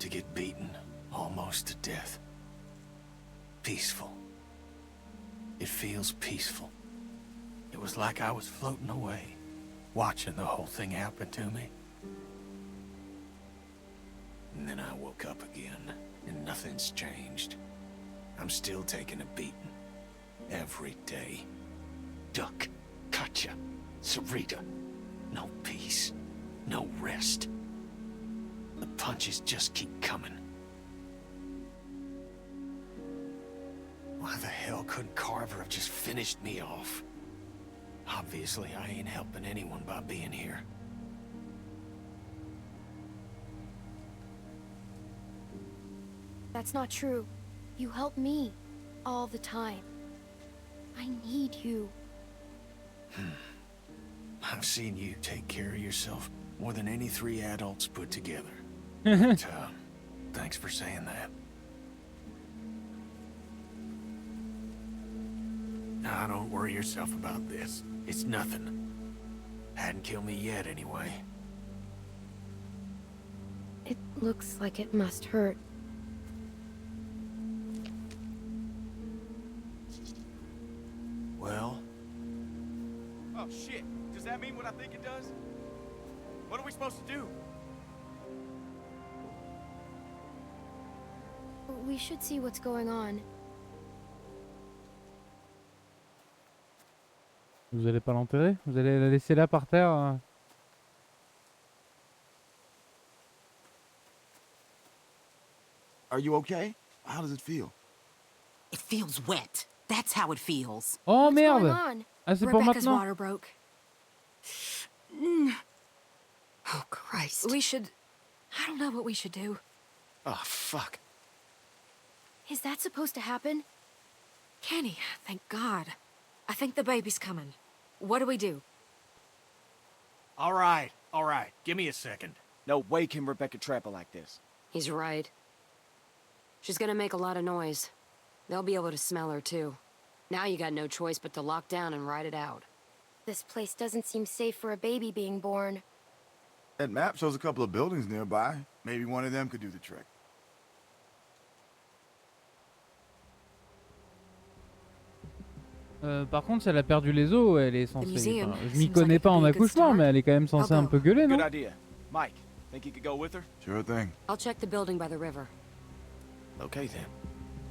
to get beaten almost to death. Peaceful. It feels peaceful. It was like I was floating away, watching the whole thing happen to me. And then I woke up again, and nothing's changed. I'm still taking a beating. Every day. Duck, Katjaa, Sarita. No peace. No rest. The punches just keep coming. Why the hell couldn't Carver have just finished me off? Obviously, I ain't helping anyone by being here. That's not true. You help me. All the time. I need you. I've seen you take care of yourself more than any 3 adults put together. But, thanks for saying that. Nah, don't worry yourself about this. It's nothing. Hadn't killed me yet, anyway. It looks like it must hurt. Well, Oh shit, does that mean what I think it does? What are we supposed to do? We should see what's going on. Vous allez pas l'enterrer? Vous allez la laisser là par terre? Are you okay? How does it feel? It feels wet. That's how it feels. Oh What's going merde! on? Ah, c'est pour Rebecca's maintenant? water broke. Oh, Christ. We should... I don't know what we should do. Oh, fuck. Is that supposed to happen? Kenny, thank God. I think the baby's coming. What do we do? All right. Give me a second. No way can Rebecca trap her like this. He's right. She's gonna make a lot of noise. They'll be able to smell her, too. Now you got no choice but to lock down and ride it out. This place doesn't seem safe for a baby being born. That map shows a couple of buildings nearby. Maybe one of them could do the trick. Par contre, si elle a perdu les os, elle est censée... museum enfin, je m'y seems connais like it pas could en be a good accouchement, start. mais elle est quand même censée I'll un go. peu gueuler, non? Good idea. Mike, think you could go with her? Sure thing. I'll check the building by the river. Okay, then.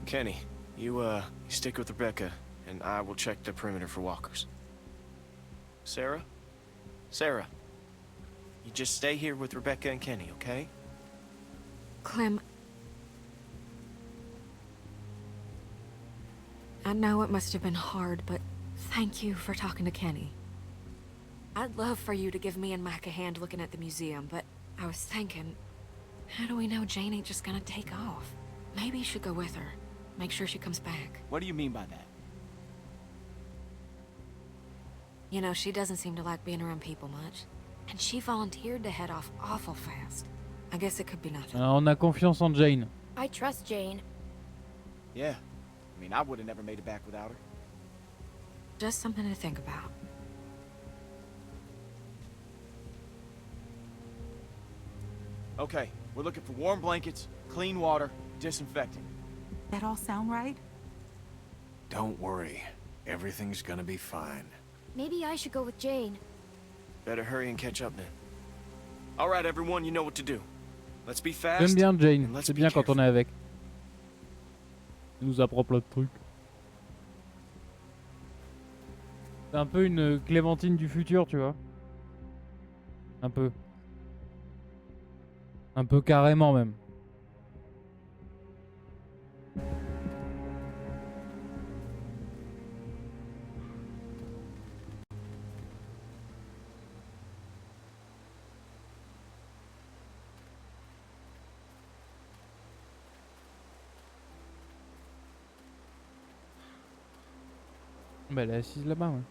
Kenny, you stick with Rebecca, and I will check the perimeter for walkers. Sarah? Sarah, you just stay here with Rebecca and Kenny, okay? Clem... I know it must have been hard, but thank you for talking to Kenny. I'd love for you to give me and Mac a hand looking at the museum, but I was thinking, how do we know Jane ain't just gonna take off? Maybe you should go with her. Make sure she comes back. What do you mean by that? You know, she doesn't seem to like being around people much. And she volunteered to head off awful fast. I guess it could be nothing. On a confiance en Jane. I trust Jane. Yeah. I mean, I would have never made it back without her. Just something to think about. Okay, we're looking for warm blankets, clean water, disinfecting. That all sound right? Don't worry. Everything's gonna be fine. Maybe I should go with Jane. Better hurry and catch up then. All right, everyone, you know what to do. Let's be fast. J'aime bien Jane, and let's c'est be bien quand on careful. est avec. Elle nous apprend plein de trucs. C'est un peu une Clémentine du futur, tu vois. Un peu. Un peu carrément même. Bah elle est assise là-bas, ouais.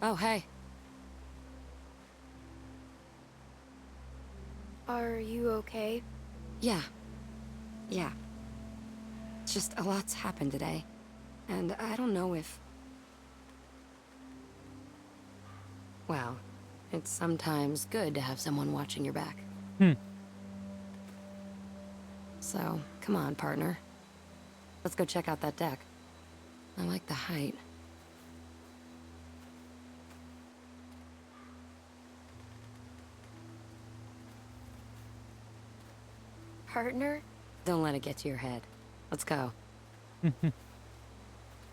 Oh, hey. Are you okay? Yeah. Yeah. It's just a lot's happened today. And I don't know if... Well, it's sometimes good to have someone watching your back. So, come on, partner. Let's go check out that deck. I like the height. Partner? Don't let it get to your head. Let's go.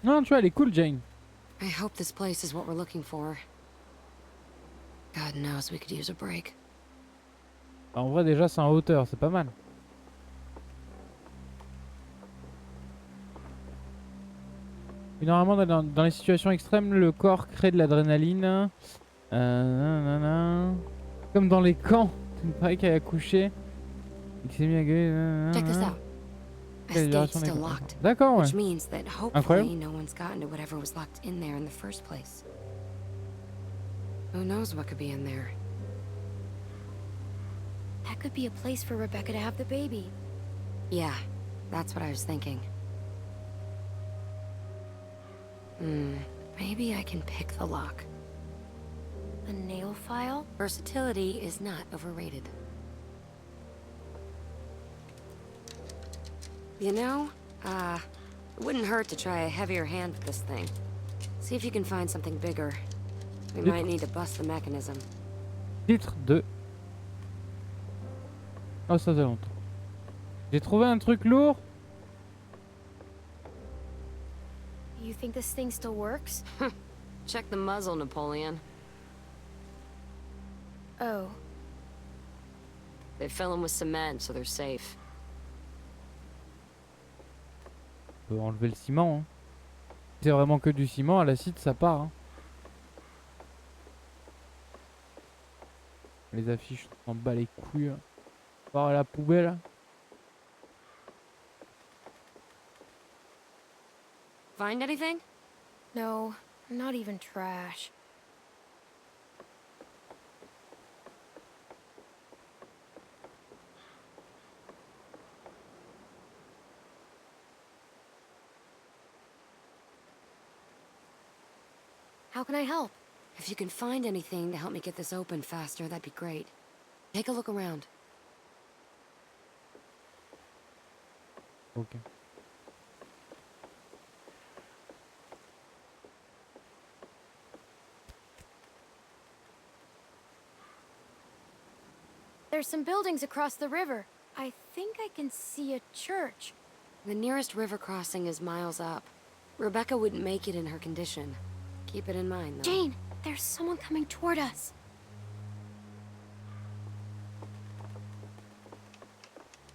Non, tu vois, elle est cool, Jane. I hope this place is what we're looking for. God knows we could use a break. Bah, en vrai, déjà, c'est en hauteur, c'est pas mal. Et normalement, dans les situations extrêmes, le corps crée de l'adrénaline. Comme dans les camps. Il paraît qu'elle a accouché. Il s'est mis à gueuler. Check this out. This gate's Libération des still corps. locked. D'accord, ouais. Which means that hopefully Incroyable. no one's gotten to whatever was locked in there in the first place. Who knows what could be in there? That could be a place for Rebecca to have the baby. Yeah, that's what I was thinking. Maybe I can pick the lock. The nail file? Versatility is not overrated. You know, it wouldn't hurt to try a heavier hand with this thing. See if you can find something bigger. We might need to bust the mechanism. Titre 2. Oh, ça fait longtemps. J'ai trouvé un truc lourd. You think this thing still works? Check the muzzle, Napoleon. Oh. They fill them with cement, so they're safe. peut enlever le ciment. Hein. Si c'est vraiment que du ciment, à l'acide ça part. Hein. Les affiches, on s'en bat les couilles. Hein. Part à la poubelle. Find anything? No, not even trash. How can I help? If you can find anything to help me get this open faster, that'd be great. Take a look around. Ok. There's some buildings across the river. I think I can see a church. The nearest river crossing is miles up. Rebecca wouldn't make it in her condition. Keep it in mind, though. Jane, there's someone coming toward us.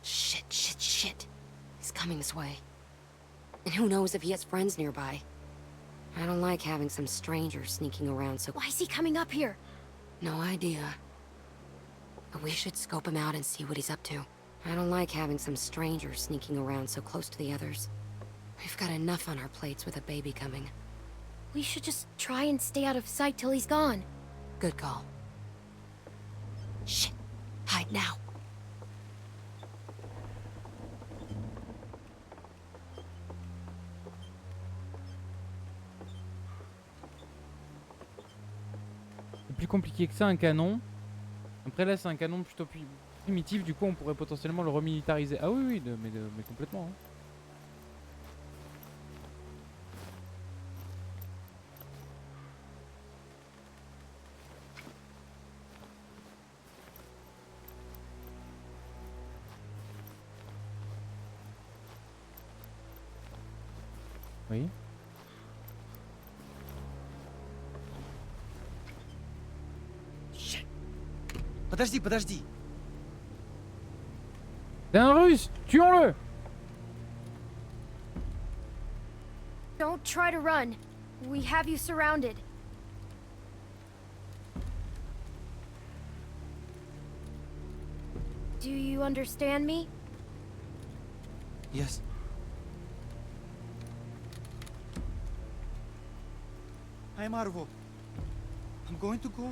Shit, shit, shit. He's coming this way. And who knows if he has friends nearby. I don't like having some stranger sneaking around so... Why is he coming up here? No idea. But we should scope him out and see what he's up to. I don't like having some stranger sneaking around so close to the others. We've got enough on our plates with a baby coming. We should just try and stay out of sight till he's gone. Good call. Shit. Hide now. C'est plus compliqué que ça un canon. Après là c'est un canon plutôt primitif, du coup on pourrait potentiellement le remilitariser. Ah oui oui, mais complètement. Hein. Oui. Подожди, подожди. C'est un russe, tuons-le. Don't try to run. We have you surrounded. Do you understand me? Yes. I am Arvo. I'm going to go.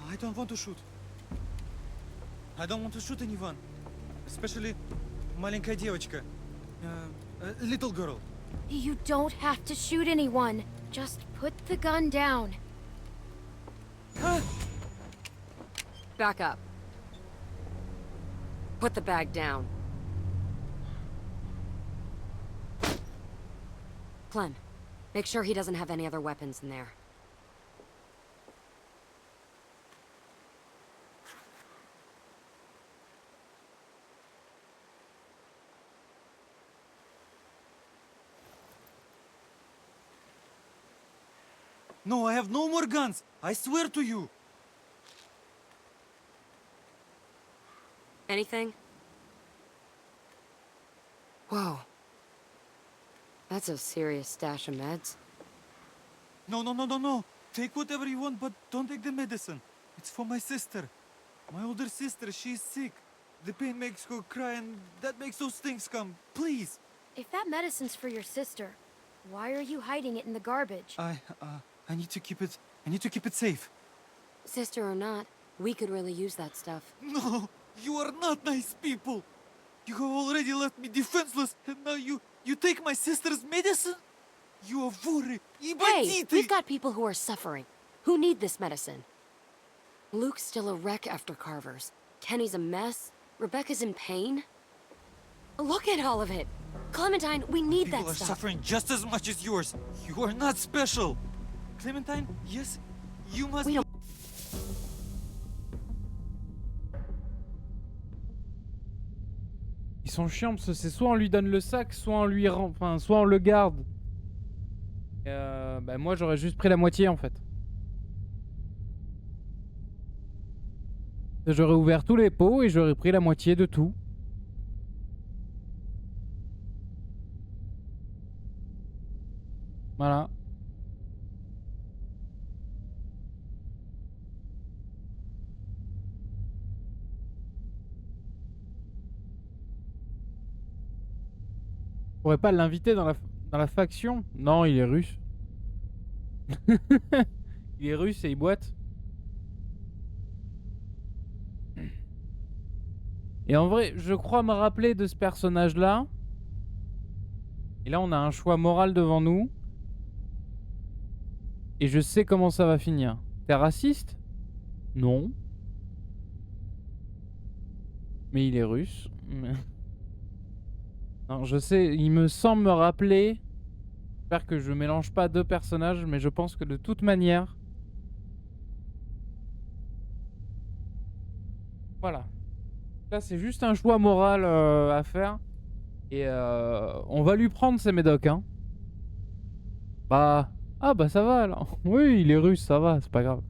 I don't want to shoot. I don't want to shoot anyone. Especially маленькая девочка. Little girl. You don't have to shoot anyone. Just put the gun down. Back up. Put the bag down. Clem, make sure he doesn't have any other weapons in there. No, I have no more guns. I swear to you. Anything? Whoa. That's a serious stash of meds. No, no, no, no, no. Take whatever you want, but don't take the medicine. It's for my sister. My older sister, she's sick. The pain makes her cry and that makes those things come. Please. If that medicine's for your sister, why are you hiding it in the garbage? I need to keep it safe. Sister or not, we could really use that stuff. No, you are not nice people. You have already left me defenseless, and now you take my sister's medicine? You are вуры и Hey, бандиты! we've got people who are suffering, who need this medicine. Luke's still a wreck after Carver's. Kenny's a mess. Rebecca's in pain. Look at all of it. Clementine, we need People that are stuff. suffering just as much as yours. You are not special. Clementine, yes, you must. We don't. Ils sont chiants parce que c'est soit on lui donne le sac, soit on lui enfin soit on le garde. Et bah moi j'aurais juste pris la moitié en fait. J'aurais ouvert tous les pots et j'aurais pris la moitié de tout. Voilà. On pourrait pas l'inviter dans la faction? Non, il est russe. Il est russe et il boite. Et en vrai, je crois me rappeler de ce personnage-là. Et là, on a un choix moral devant nous. Et je sais comment ça va finir. T'es raciste? Non. Mais il est russe. Non, je sais, il me semble me rappeler. J'espère que je mélange pas deux personnages, mais je pense que de toute manière. Voilà. Là, c'est juste un choix moral à faire. Et on va lui prendre ses médocs, hein. Bah. Ah, bah ça va alors. Oui, il est russe, ça va, c'est pas grave.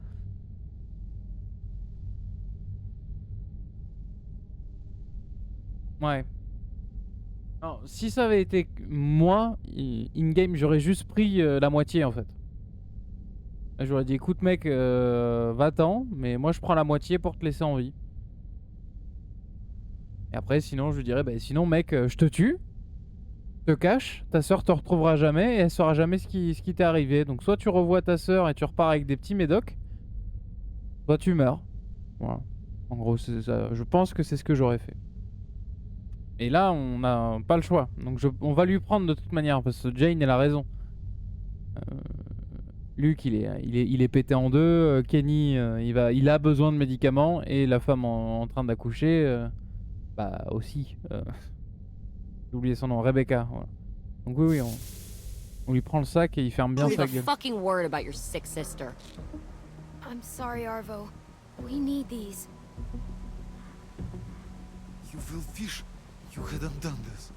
Ouais. Non, si ça avait été moi, in-game, j'aurais juste pris la moitié en fait. J'aurais dit écoute mec, va-t'en, mais moi je prends la moitié pour te laisser en vie. Et après sinon je lui dirais bah sinon mec, je te tue, te cache, ta soeur te retrouvera jamais et elle saura jamais ce qui t'est arrivé. Donc soit tu revois ta soeur et tu repars avec des petits médocs, soit tu meurs. Voilà. En gros, ça, je pense que c'est ce que j'aurais fait. Et là, on n'a pas le choix. Donc on va lui prendre de toute manière, parce que Jane, elle a raison. Luke, il est pété en deux. Kenny, il a besoin de médicaments. Et la femme en train d'accoucher, bah aussi. J'ai oublié son nom, Rebecca. Voilà. Donc oui, on lui prend le sac et il ferme bien Leave sa a gueule. fucking word about your sick sister. I'm sorry, Arvo. We need these. You will fish. You hadn't done this.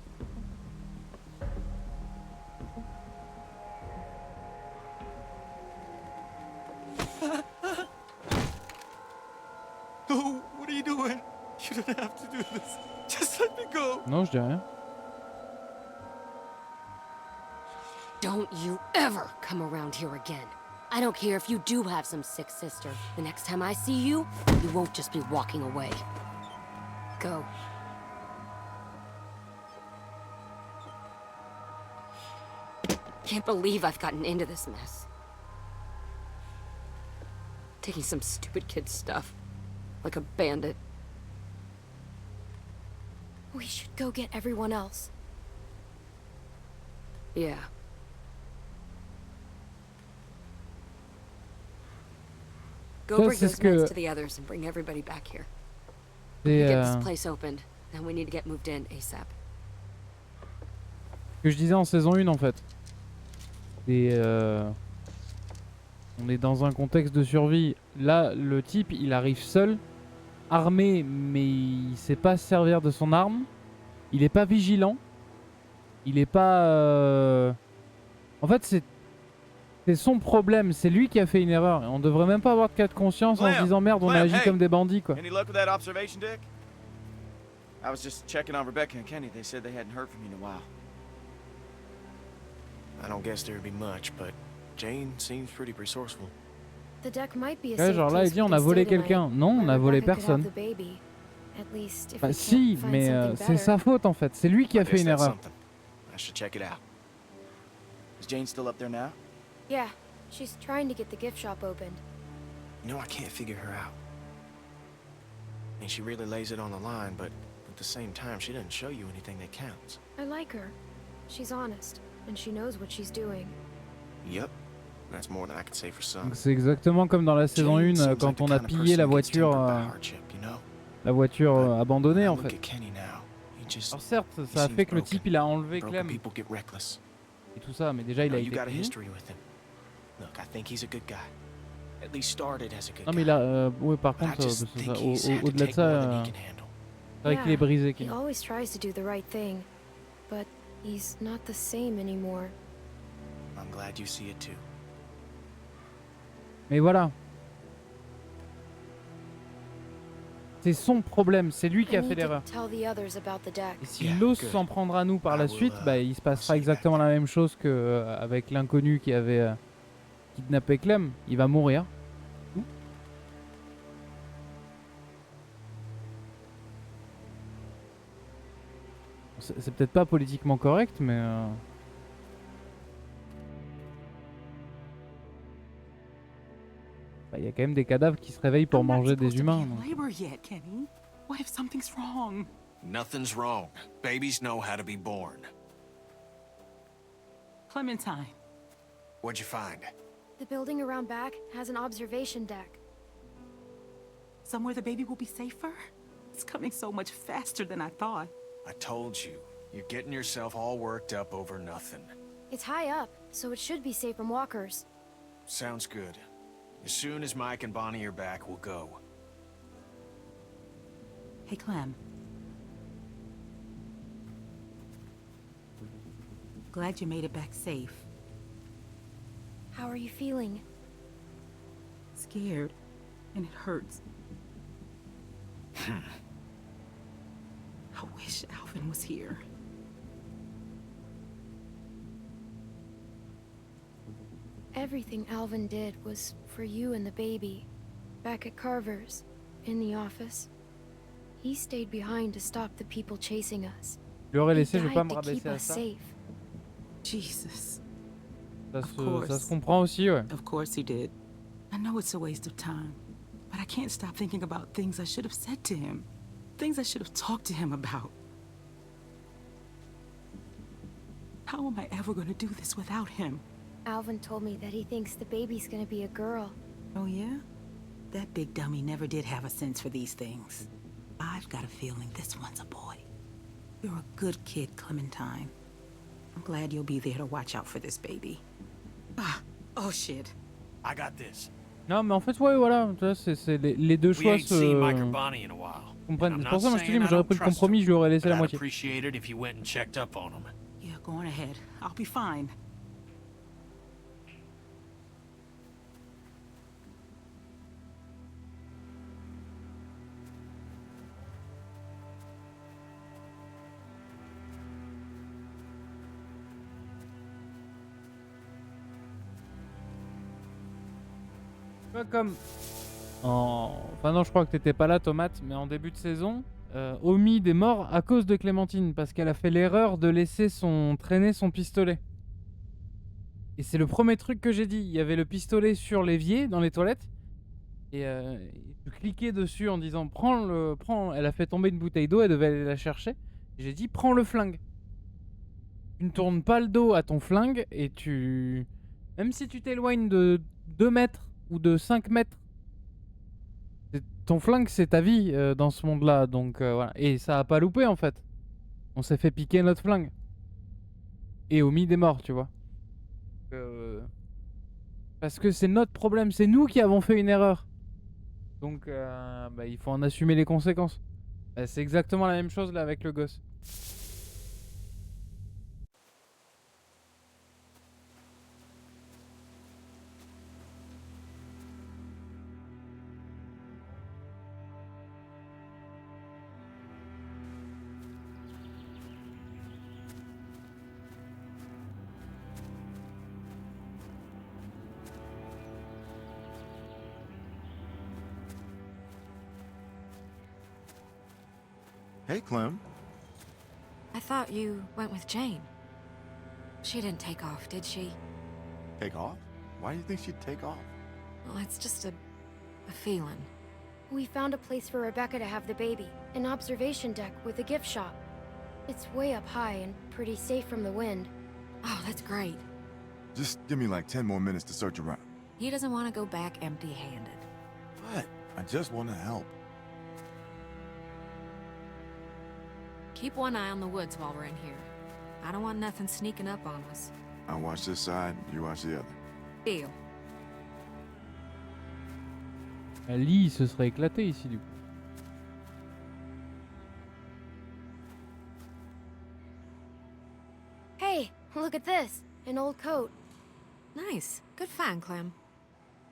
No, what are you doing? You don't have to do this. Just let me go. Non, je dis rien. Don't you ever come around here again. I don't care if you do have some sick sister. The next time I see you, you won't just be walking away. Go. Can't believe I've gotten into this mess. Taking some stupid kid's stuff. Like a bandit. We should go get everyone else. Yeah. Go Ça, bring c'est those ce que- meds to the others and bring everybody back here. C'est Get this place opened. Then we need to get moved in ASAP. ce que je disais en saison 1 en fait. Et on est dans un contexte de survie. Là, le type, il arrive seul, armé, mais il sait pas se servir de son arme. Il est pas vigilant. Il est pas... En fait, c'est son problème. C'est lui qui a fait une erreur. Et on devrait même pas avoir de cas de conscience en se Clem, disant merde, on a Clem, agi hey. comme des bandits quoi. Any luck with that observation deck? I was just checking on Rebecca and Kenny. They said they hadn't heard from you in a while. I don't guess there'd be much, but Jane seems pretty resourceful. The deck might be a Ouais, safe genre là, il place dit we on can a volé stay tonight, quelqu'un. Non, on where a volé Rebecca could have personne. the baby. At least if Bah we si, can't find mais something c'est better. sa faute en fait. C'est lui qui I a fait guess une that's erreur. something. I should check it out. Is Jane still up there now? Yeah, she's trying to get the gift shop opened. You know, I can't figure her out. I mean, she really lays it on the line, but at the same time, she doesn't show you anything that counts. I like her. She's honest, and she knows what she's doing. Yep. That's more than I could say for some. Donc c'est exactement comme dans la saison 1 Jane seems like quand the on a kind of pillé person who gets tempered by hardship, you know? abandonnée en Look fait. at Kenny now. He just Alors certes, ça a fait que le type il a enlevé broken Clem people get reckless. et tout ça, mais déjà il Now, a you été got a puni. history with him. Look, I think he's a good guy. At least started as a good Non mais guy. là, ouais par But I contre, just think he's had to au-delà de take ça, more than he can handle. c'est vrai qu'il est brisé. He Kenny. always tries to do the right thing, but he's not the same anymore. I'm glad you see it too. Mais voilà. C'est son problème, c'est lui qui a I fait need to l'erreur. tell the others about the deck. Et si Yeah, l'os good. s'en prendra à nous par I la will, suite, bah il se passera see exactement that. la même chose que avec l'inconnu qui avait kidnappé Clem. Il va mourir. Tout. C'est peut-être pas politiquement correct, mais bah, y a quand même des cadavres qui se réveillent pour I'm not manger des supposed to be humains. in donc. labor yet, Kenny. What if something's wrong? Nothing's wrong. Babies know how to be born. Clementine. What'd you find? The building around back has an observation deck. Somewhere the baby will be safer? It's coming so much faster than I thought. I told you. You're getting yourself all worked up over nothing. It's high up, so it should be safe from walkers. Sounds good. As soon as Mike and Bonnie are back, we'll go. Hey, Clem. Glad you made it back safe. How are you feeling? Scared. And it hurts. I wish Alvin was here. Everything Alvin did was for you and the baby. Back at Carver's, in the office. He stayed behind to stop the people chasing us. Je lui aurais He laissé, je vais pas died me to keep rabaisser à us ça. safe. Jesus. Ça Of se course. comprend aussi, ouais. Of course he did. I know it's a waste of time, but I can't stop thinking about things I should have said to him. Things I should have talked to him about. How am I ever going to do this without him? Alvin told me that he thinks the baby's gonna be a girl. Oh, yeah? That big dummy never did have a sense for these things. I've got a feeling this one's a boy. You're a good kid, Clementine. I'm glad you'll be there to watch out for this baby. Ah, oh shit. I got this. Non, mais en fait, ouais, voilà. Tu vois, c'est les deux We choix ain't seen Mike or se Bonnie in a while. comprennent. And I'm C'est pour not ça, moi, je te dis, saying mais I j'aurais don't pris le trust compromis, him, je lui aurais laissé but la I'd moitié. appreciate it if you went and checked up on him. Yeah, go on ahead. I'll be fine. Pas comme enfin non, je crois que t'étais pas là, Tomate, mais en début de saison, Omid est mort à cause de Clémentine parce qu'elle a fait l'erreur de laisser traîner son pistolet. Et c'est le premier truc que j'ai dit. Il y avait le pistolet sur l'évier dans les toilettes et je cliquais dessus en disant prends. Elle a fait tomber une bouteille d'eau, elle devait aller la chercher. Et j'ai dit prends le flingue. Tu ne tournes pas le dos à ton flingue et même si tu t'éloignes de 2 mètres ou de 5 mètres, ton flingue c'est ta vie dans ce monde-là, donc voilà. Et ça a pas loupé en fait. On s'est fait piquer notre flingue. Et Omid est mort, tu vois. Parce que c'est notre problème, c'est nous qui avons fait une erreur. Donc bah, il faut en assumer les conséquences. Bah, c'est exactement la même chose là avec le gosse. Hey, Clem. I thought you went with Jane. She didn't take off, did she? Take off? Why do you think she'd take off? Well, it's just a feeling. We found a place for Rebecca to have the baby. An observation deck with a gift shop. It's way up high and pretty safe from the wind. Oh, that's great. Just give me like 10 more minutes to search around. He doesn't want to go back empty-handed. What? I just want to help. Keep one eye on the woods while we're in here. I don't want nothing sneaking up on us. I'll watch this side, you watch the other. Deal. Lee se serait éclaté ici du coup. Hey, look at this. An old coat. Nice. Good find, Clem.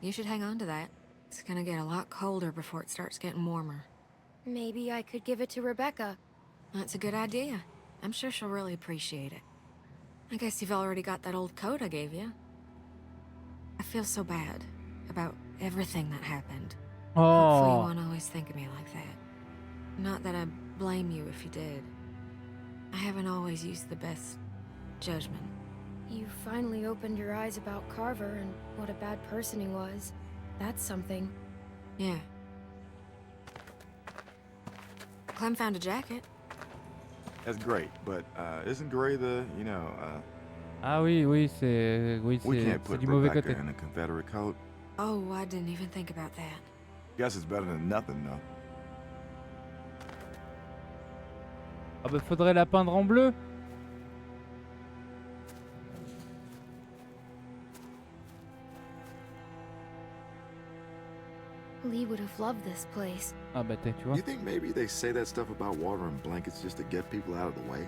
You should hang on to that. It's gonna get a lot colder before it starts getting warmer. Maybe I could give it to Rebecca. That's a good idea. I'm sure she'll really appreciate it. I guess you've already got that old coat I gave you. I feel so bad about everything that happened. Hopefully you Oh, won't always think of me like that. Not that I blame you if you did. I haven't always used the best judgment. You finally opened your eyes about Carver and what a bad person he was. That's something. Yeah. Clem found a jacket. That's great, but isn't Gray the, ah oui, oui, c'est we can't c'est put du mauvais Rebecca côté. in a Confederate coat. Oh, I didn't even think about that. Guess it's better than nothing, though. Ah bah faudrait la peindre en bleu. Lee would have loved this place. Ah bah tu vois. You think maybe they say that stuff about water and blankets just to get people out of the way?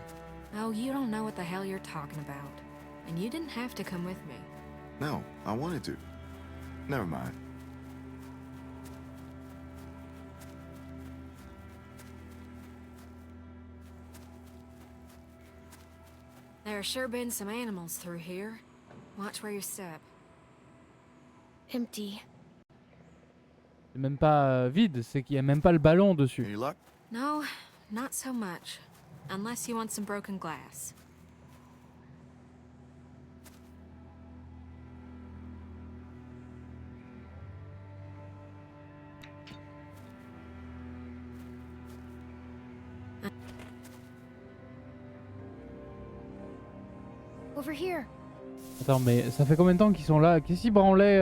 Oh, you don't know what the hell you're talking about. And you didn't have to come with me. No, I wanted to. Never mind. There sure been some animals through here. Watch where you step. Empty. C'est même pas vide, c'est qu'il y a même pas le ballon dessus. Any luck? No, not so much. Unless you want some broken glass. Over here. Attends, mais ça fait combien de temps qu'ils sont là? Qu'est-ce qu'ils branlaient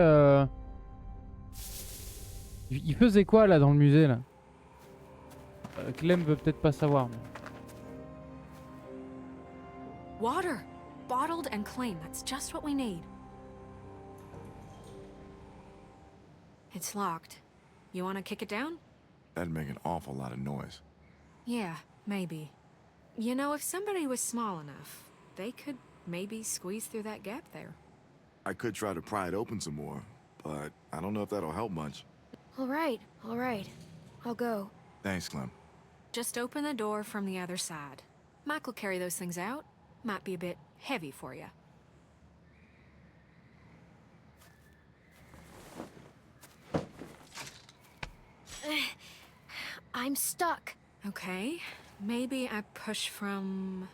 Ils faisaient quoi là dans le musée là? Clem veut peut-être pas savoir. Mais... Water! Bottled and clean. That's just what we need. It's locked. You want to kick it down? That'd make an awful lot of noise. Yeah, maybe. You know, if somebody was small enough, they could maybe squeeze through that gap there. I could try to pry it open some more, but I don't know if that'll help much. All right. I'll go. Thanks, Clem. Just open the door from the other side. Mike will carry those things out. Might be a bit heavy for you. I'm stuck. Okay, maybe I push from...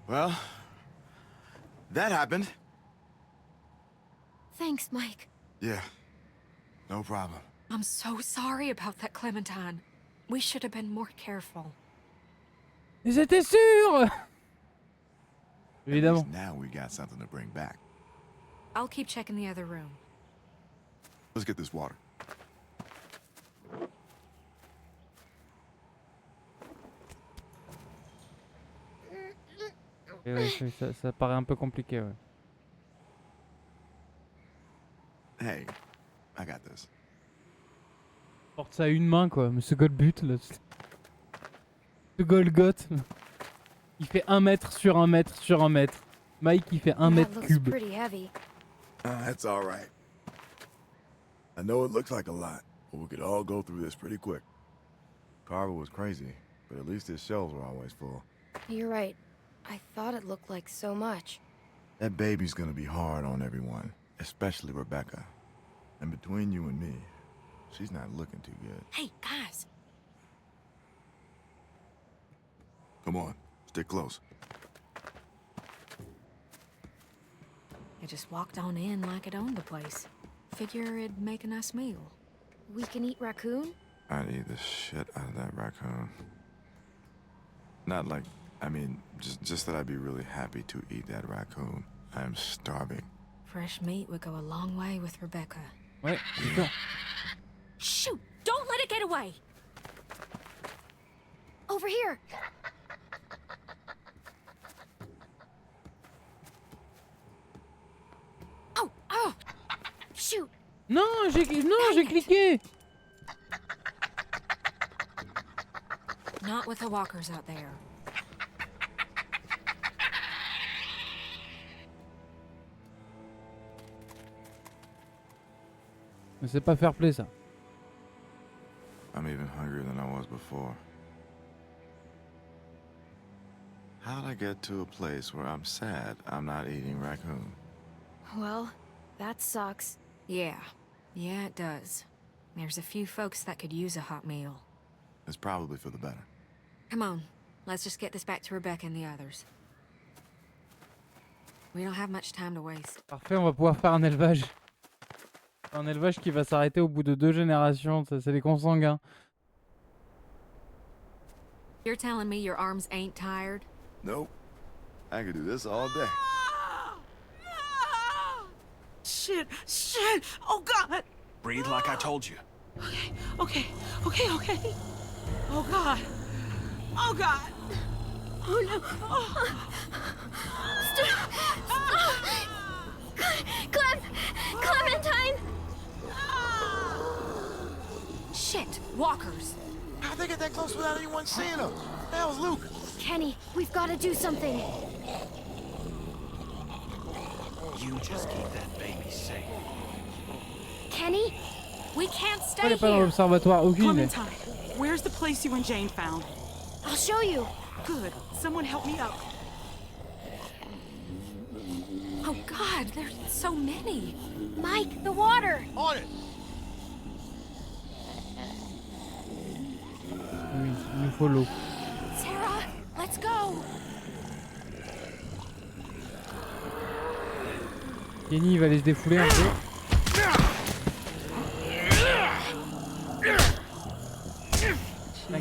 Well, that happened. Thanks, Mike. Yeah, no problem. I'm so sorry about that, Clementine. We should have been more careful. Ils étaient sûrs. At Évidemment. least now we got something to bring back. I'll keep checking the other room. Let's get this water. Et ouais, ça paraît un peu compliqué, ouais. Hey, I got this. Porte ça à une main quoi, mais ce Golgut là. Ce Golgoth. Il fait 1 mètre sur 1 mètre sur 1 mètre. Mike il fait 1 That mètre looks cube. pretty heavy. That's all right. I know it looks like a lot, but we could all go through this pretty quick. Carver was crazy, but at least his shelves were always full. You're right. I thought it looked like so much. That baby's gonna be hard on everyone, especially Rebecca. And between you and me, she's not looking too good. Hey, guys! Come on, stick close. It just walked on in like it owned the place. Figure it'd make a nice meal. We can eat raccoon? I'd eat the shit out of that raccoon. Not like, I mean, just that I'd be really happy to eat that raccoon. I am starving. Fresh meat would go a long way with Rebecca. Ouais, c'est sûr. Shoot! Don't let it get away! Over here! Non, j'ai cliqué. Not with the walkers out there. Mais c'est pas fair play ça. I'm even hungrier than I was before. How'd I get to a place where I'm sad I'm not eating raccoon? Well, that sucks. Yeah, it does. There's a few folks that could use a hot meal. It's probably for the better. Come on, let's just get this back to Rebecca and the others. We don't have much time to waste. Parfait, on va pouvoir faire un élevage. Un élevage qui va s'arrêter au bout de 2 générations, ça, c'est les consanguins. You're telling me your arms ain't tired? Nope. I could do this all day. Shit! Shit! Oh God! Breathe like I told you. Okay. Oh God! Oh God! Oh no! Clementine! Shit, walkers! How'd they get that close without anyone seeing them? The hell's Luke? Kenny, we've got to do something. You just keep that baby safe. Kenny? We can't stay Pourquoi elle est pas dans here! l'observatoire? Aucune idée. Clementine, where's the place you and Jane found? I'll show you. Good. Someone help me up. Oh God, there's so many! Mike, the water! On it! Oui, il nous faut l'eau. Sarah, let's go! Kenny il va aller se défouler un peu.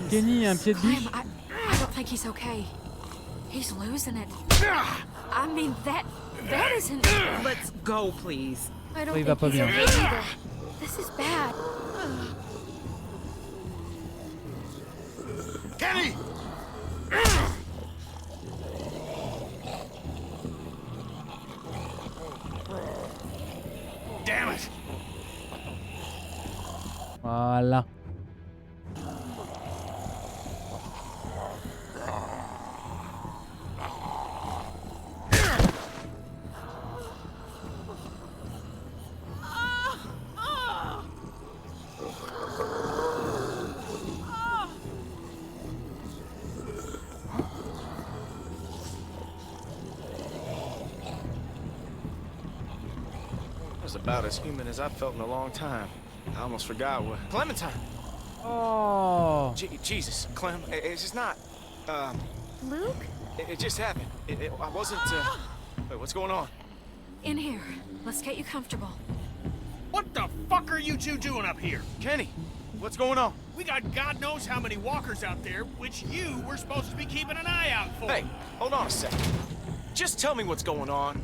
Kenny a un pied de biche. I don't think he's okay. He's losing it. I mean, that isn't... Let's go, please. I don't Il va think pas he's bien. okay either. This is bad. Kenny! Damn it! Voilà. That's about as human as I've felt in a long time. I almost forgot what. Clementine! Oh. Jesus, Clem, it's just not. Luke? It just happened. I wasn't. Wait, what's going on? In here. Let's get you comfortable. What the fuck are you two doing up here? Kenny, what's going on? We got God knows how many walkers out there, which you were supposed to be keeping an eye out for. Hey, hold on a second. Just tell me what's going on.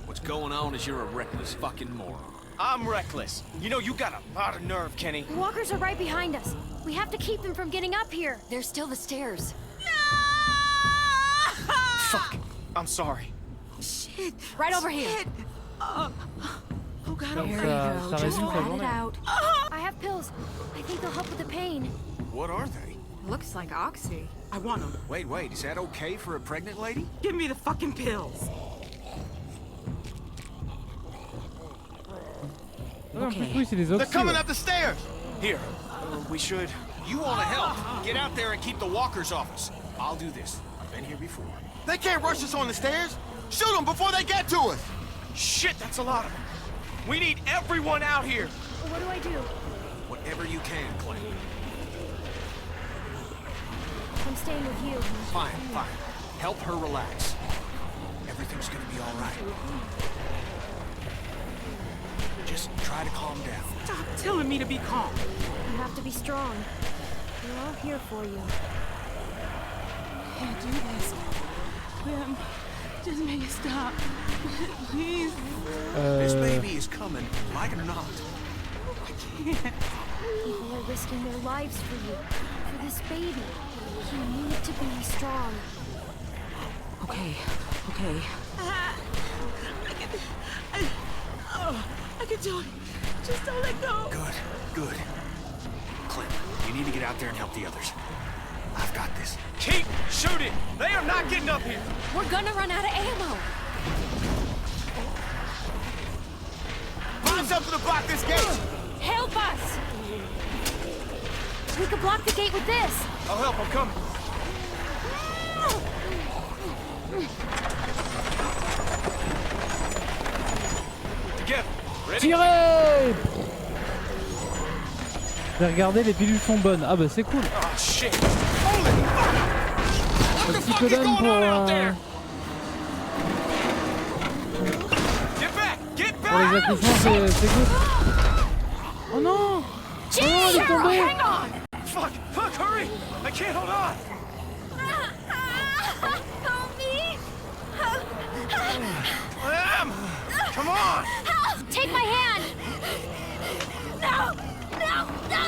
What's going on is you're a reckless fucking moron. I'm reckless. You know, you got a lot of nerve, Kenny. The walkers are right behind us. We have to keep them from getting up here. There's still the stairs. Fuck. I'm sorry. Shit. Right over here. Shit. Oh God. Donc There you ça, go. ça Just résume sa let it journée. out. I have pills. I think they'll help with the pain. What are they? Looks like Oxy. I want them. Wait, is that okay for a pregnant lady? Give me the fucking pills. Non, oui, c'est les They're oxy. coming ouais. up the stairs! Here, we should. You want to help? Get out there and keep the walkers off us. I'll do this. I've been here before. They can't rush us on the stairs! Shoot them before they get to us! Shit, that's a lot of them. We need everyone out here. What do I do? Whatever you can, Clem. I'm staying with you. Fine. Help her relax. Everything's gonna be all right. Just try to calm down. Stop telling me to be calm. You have to be strong. We're all here for you. I can't do this. Clem, just make it stop. Please. This baby is coming, like it or not. I can't. People are risking their lives for you. For this baby. You need to be strong. Okay. I can do it. Just don't let go. Good, good. Clint, you need to get out there and help the others. I've got this. Keep shooting! They are not getting up here! We're gonna run out of ammo. Find something to block this gate! Help us! We could block the gate with this. I'll help, I'm coming. Together. Ready? Tirez! J'ai regardé, les pilules sont bonnes. Ah bah c'est cool. Oh shit! Holy fuck! What the Petit fuck peu is d'âme going pour, on out there? Get back! Get pour les back! accouchements, c'est good. Oh non! Oh non, il est tombé! Hang on! Fuck! Fuck! Hurry! I can't hold on! Help me! Clem! Come on! Help! Take my hand! No! No! No!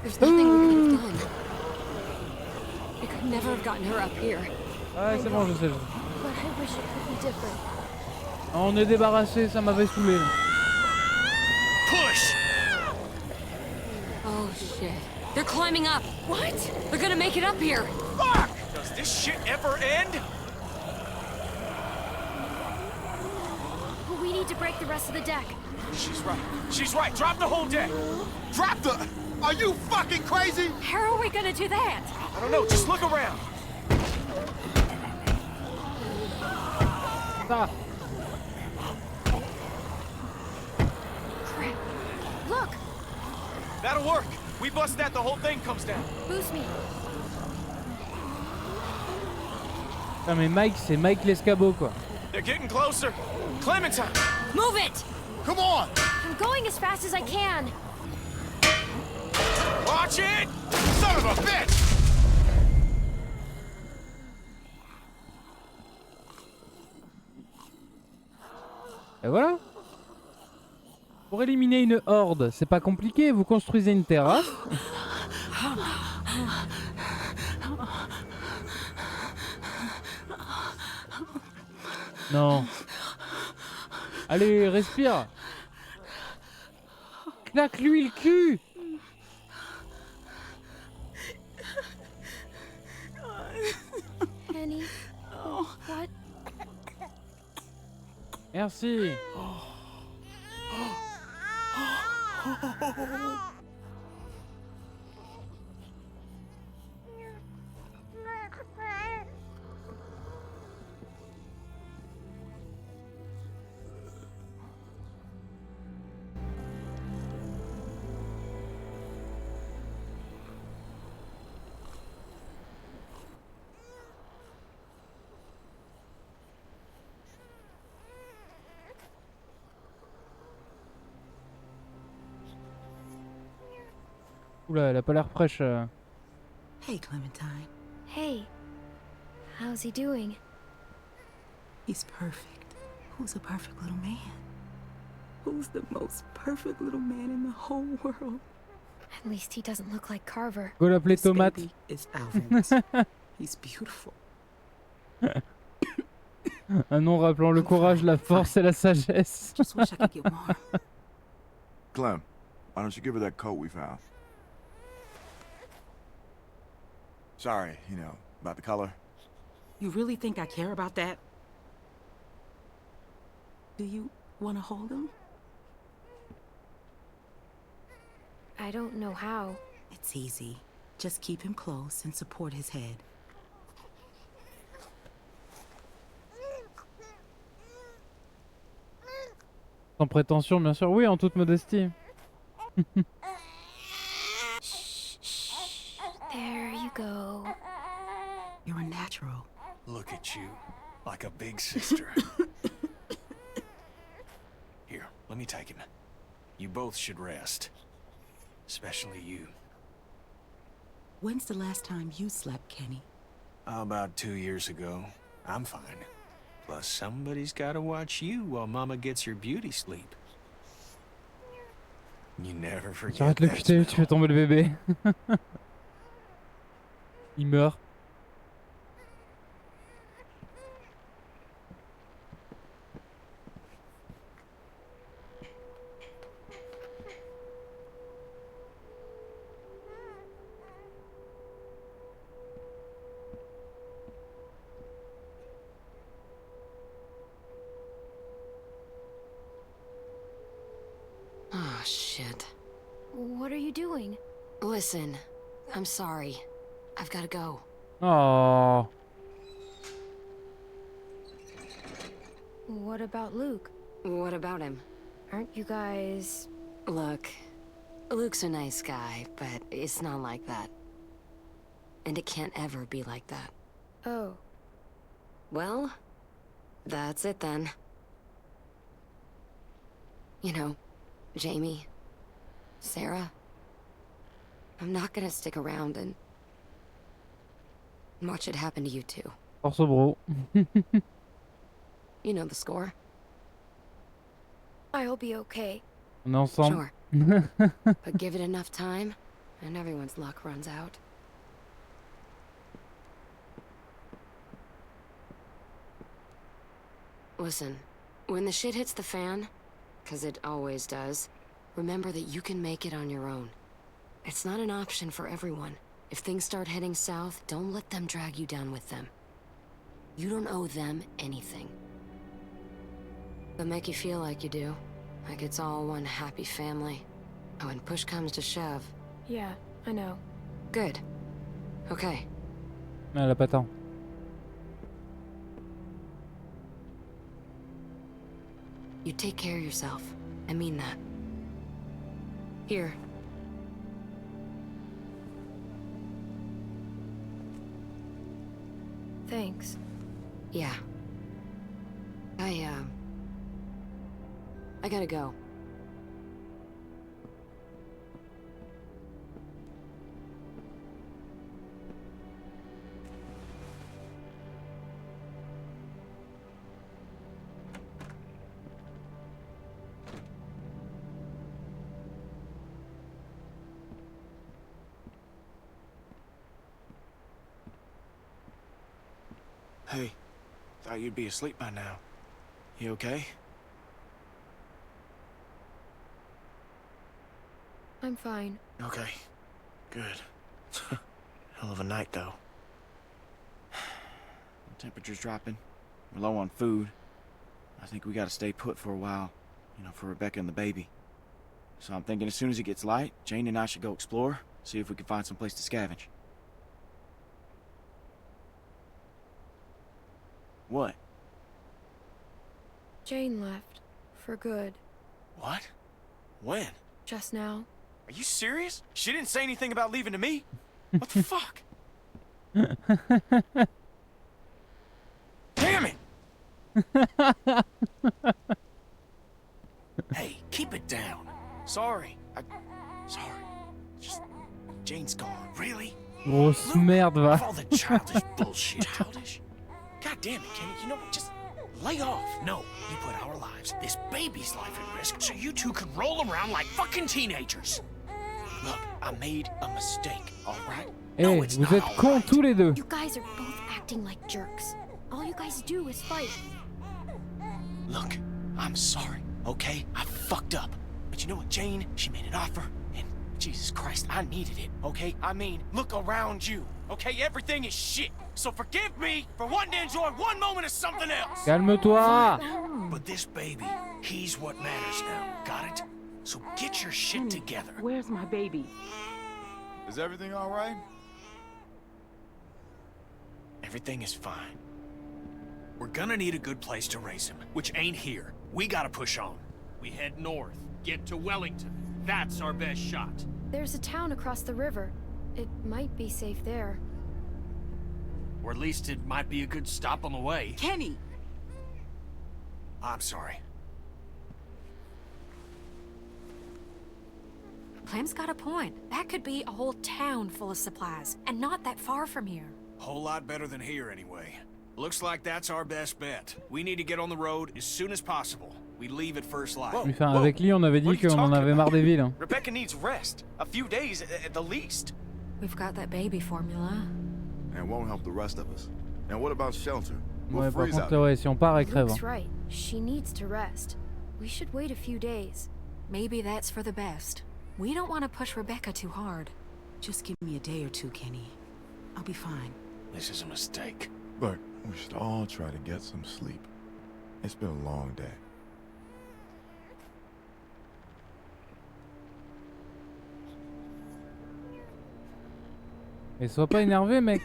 There's nothing we could have done. We could never have gotten her up here. Ouais, c'est bon, je sais. But I wish it could be different. On est débarrassé, ça m'avait saoulé. Push! Oh shit. They're climbing up. What? They're gonna make it up here. Fuck! Does this shit ever end? We need to break the rest of the deck. She's right. She's right. Drop the whole deck. Drop the... Are you fucking crazy? How are we gonna do that? I don't know. Just look around. Ah. Crap. Look! That'll work. We bust that, the whole thing comes down. Boost me. Ah mais Mike, c'est Mike l'escabeau quoi. They're getting closer. Clementine! Move it! Come on! I'm going as fast as I can. Watch it! Son of a bitch! Et voilà. Pour éliminer une horde, c'est pas compliqué, vous construisez une terrasse. Non. Allez, respire. Claque-lui le cul. Penny. What? Merci. Oula, elle a pas l'air fraîche. Hey, Clementine. Hey. How's he doing? He's perfect. Who's a perfect little man? Who's the most perfect little man in the whole world? At least he doesn't look like Carver. Go l'appeler This Tomate. baby is Alvin's. He's beautiful. Un nom rappelant le courage, la force et la sagesse. Just wish I could get warm. Clem, why don't you give her that coat we found? Sorry, you know, about the color. You really think I care about that? Do you want to hold him? I don't know how. It's easy. Just keep him close and support his head. Sans prétention, bien sûr. Oui, en toute modestie. There you go. You're a natural. Look at you, like a big sister. Here, let me take him. You both should rest. Especially you. When's the last time you slept, Kenny? About 2 years ago. I'm fine. Plus, somebody's gotta watch you while Mama gets her beauty sleep. You never forget J'arrête le that QTE, tu fais tomber le bébé. Il meurt. Oh, shit. What are you doing? Listen, I'm sorry. I've gotta go. Oh. What about Luke? What about him? Aren't you guys... Look, Luke's a nice guy, but it's not like that. And it can't ever be like that. Oh. Well, that's it then. You know, Jamie, Sarah, I'm not gonna stick around and watch it happen to you too. Force bro. You know the score. I'll be okay. On est ensemble. Sure. But give it enough time, and everyone's luck runs out. Listen, when the shit hits the fan, 'cause it always does, remember that you can make it on your own. It's not an option for everyone. If things start heading south, don't let them drag you down with them. You don't owe them anything. They'll make you feel like you do. Like it's all one happy family. And when push comes to shove... Yeah, I know. Good. Okay. Elle a pas tant. You take care of yourself. I mean that. Here. Thanks. Yeah. I gotta go. Hey, thought you'd be asleep by now. You okay? I'm fine. Okay. Good. Hell of a night, though. The temperature's dropping. We're low on food. I think we gotta stay put for a while. You know, for Rebecca and the baby. So I'm thinking as soon as it gets light, Jane and I should go explore, see if we can find some place to scavenge. What? Jane left. For good. What? When? Just now. Are you serious? She didn't say anything about leaving to me? What the fuck? Damn it! Hey, keep it down. Sorry. Sorry. Just... Jane's gone. Really? Grosse merde, va. All the childish bullshit. Childish? God damn it, Kenny. You know what? Just lay off. No, you put our lives, this baby's life at risk, so you two can roll around like fucking teenagers. Look, I made a mistake, all right? Eh, No, it's vous not êtes all cons right. tous les deux. You guys are both acting like jerks. All you guys do is fight. Look, I'm sorry, okay? I fucked up. But you know what, Jane? She made an offer, and Jesus Christ, I needed it, okay? I mean, look around you, okay? Everything is shit. So forgive me for wanting to enjoy one moment of something else. Calme-toi. But this baby, he's what matters now. Got it? So get your shit together. Where's my baby? Is everything all right? Everything is fine. We're gonna need a good place to raise him, which ain't here. We gotta push on. We head north, get to Wellington. That's our best shot. There's a town across the river. It might be safe there. Or at least it might be a good stop on the way. Kenny! I'm sorry. Clem's got a point. That could be a whole town full of supplies, and not that far from here. Whole lot better than here, anyway. Looks like that's our best bet. We need to get on the road as soon as possible. We leave at first light. Whoa. Enfin, avec lui, on avait What dit are you qu'on en talking avait marre about? des villes. Hein. Rebecca needs rest. A few days at the least. We've got that baby formula. and won't help the rest of us. And what about shelter? We'll Ouais, par freeze out. contre, ouais, si on part, elle crève. Luke's Hein. right. She needs to rest. We should wait a few days. Maybe that's for the best. We don't want to push Rebecca too hard. Just give me a day or two, Kenny. I'll be fine. This is a mistake. Look, we should all try to get some sleep. It's been a long day. Et sois pas énervé, mec.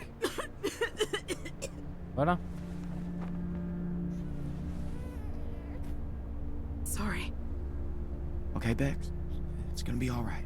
Voilà. Sorry. Okay, Bex? It's gonna be all right.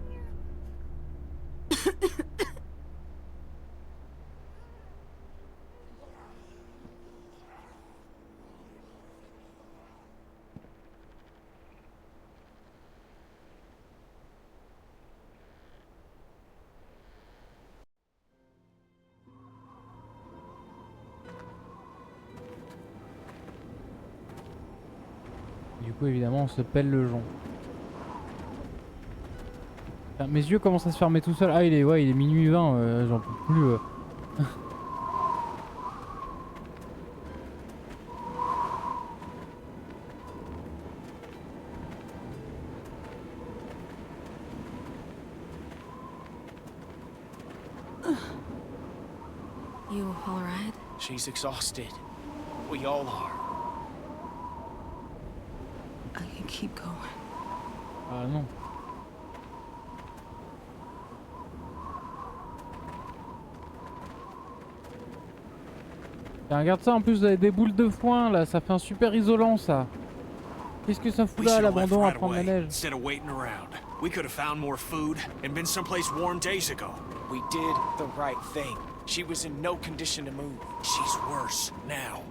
Du coup, évidemment, on se pèle le jonc. Putain, mes yeux commencent à se fermer tout seul. Ah, il est minuit 20, j'en peux plus. You all right? She's exhausted. We all are. I can keep going. Ah non. Tiens, regarde ça, en plus, vous avez des boules de foin là, ça fait un super isolant ça. Qu'est-ce que ça fout We là, should have left l'abandon à right prendre la away, neige? instead of waiting around. We could have found more food and been someplace warm days ago. We did the right thing. She was in no condition to move. She's worse now.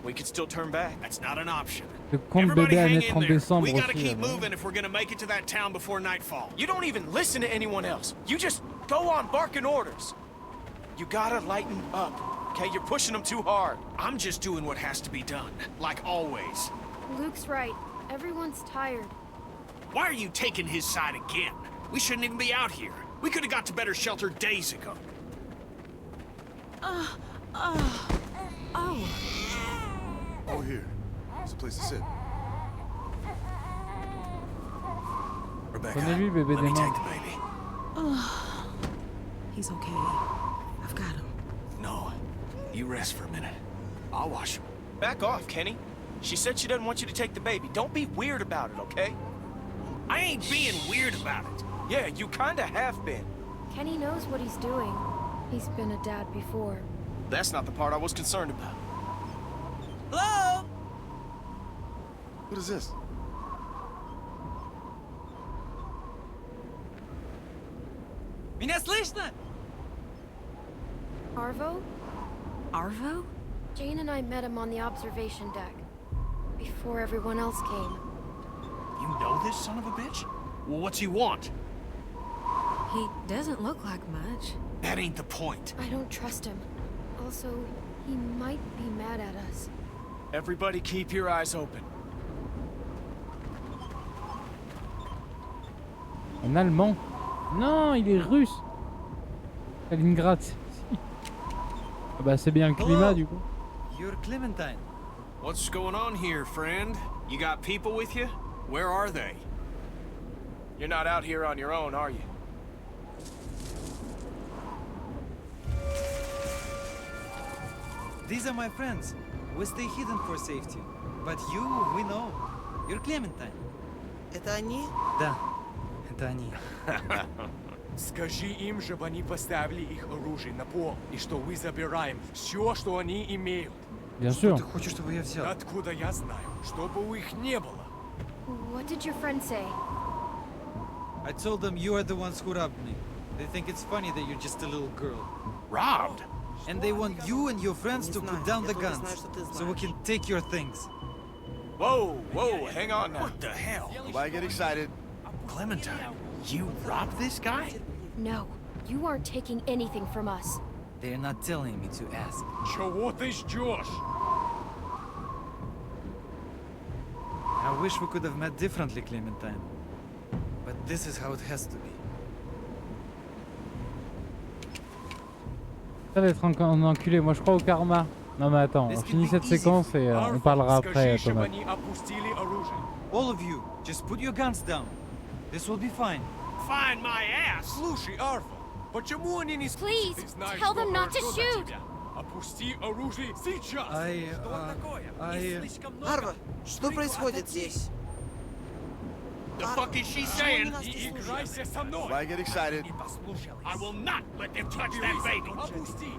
We could still turn back. That's not an option. Le compte Everybody bébé à hang naître in en there. décembre We gotta aussi. keep là. moving if we're gonna make it to that town before nightfall. You don't even listen to anyone else. You just go on barking orders. You gotta lighten up, okay? You're pushing them too hard. I'm just doing what has to be done, like always. Luke's right. Everyone's tired. Why are you taking his side again? We shouldn't even be out here. We could have got to better shelter days ago. Oh, here. It's a place to sit. Rebecca, Prenez-lui, bébé let des me mains. take the baby. He's okay. I've got him. No, you rest for a minute. I'll wash him. Back off, Kenny. She said she doesn't want you to take the baby. Don't be weird about it, okay? I ain't being weird about it. Yeah, you kinda have been. Kenny knows what he's doing. He's been a dad before. That's not the part I was concerned about. Hello? What is this? Меня слышно? Arvo? Arvo? Jane and I met him on the observation deck. Before everyone else came. You know this son of a bitch? Well, what's he want? He doesn't look like much. That ain't the point. I don't trust him. Also, he might be mad at us. Everybody keep your eyes open. Un Allemand? Non, il est russe. Stalingrad. Ah bah c'est bien le climat Hello. du coup. You're Clementine. What's going on here, friend? You got people with you? Where are they? You're not out here on your own, are you? These are my friends. We stay hidden for safety. But you, we know. You're Clementine. Это они? Да, это они. Скажи им, чтобы они поставили их оружие на пол, и что мы забираем все, что они имеют. Bien Что sûr. ты хочешь, чтобы я взял? Откуда я знаю? Чтобы у их не было. What did your friend say? I told them you are the ones who robbed me. They think it's funny that you're just a little girl. Robbed? And they want you and your friends to put down the guns, so we can take your things. Whoa, whoa, hang on now. What the hell? Nobody get excited. Clementine, you robbed this guy? No, you aren't taking anything from us. They're not telling me to ask. Чего ты ждешь? I wish we could have met differently, Clementine. But this is how it has to be. Ça va être un enculé, moi je crois au karma. Non mais attends, on finit cette séquence et on parlera après, Thomas. All of you, just put your guns down. This will be fine. Find my ass! Слушай, Арво, почему они не... Please, Ты знаешь, tell что them not to хорошо для shoot. тебя. Опусти оружие сейчас! Что такое? Их слишком много. Арва, что происходит здесь? The fuck is she saying? Не играйся со мной! Why get excited? Не послушалась. I will not let them touch that baby! Опусти!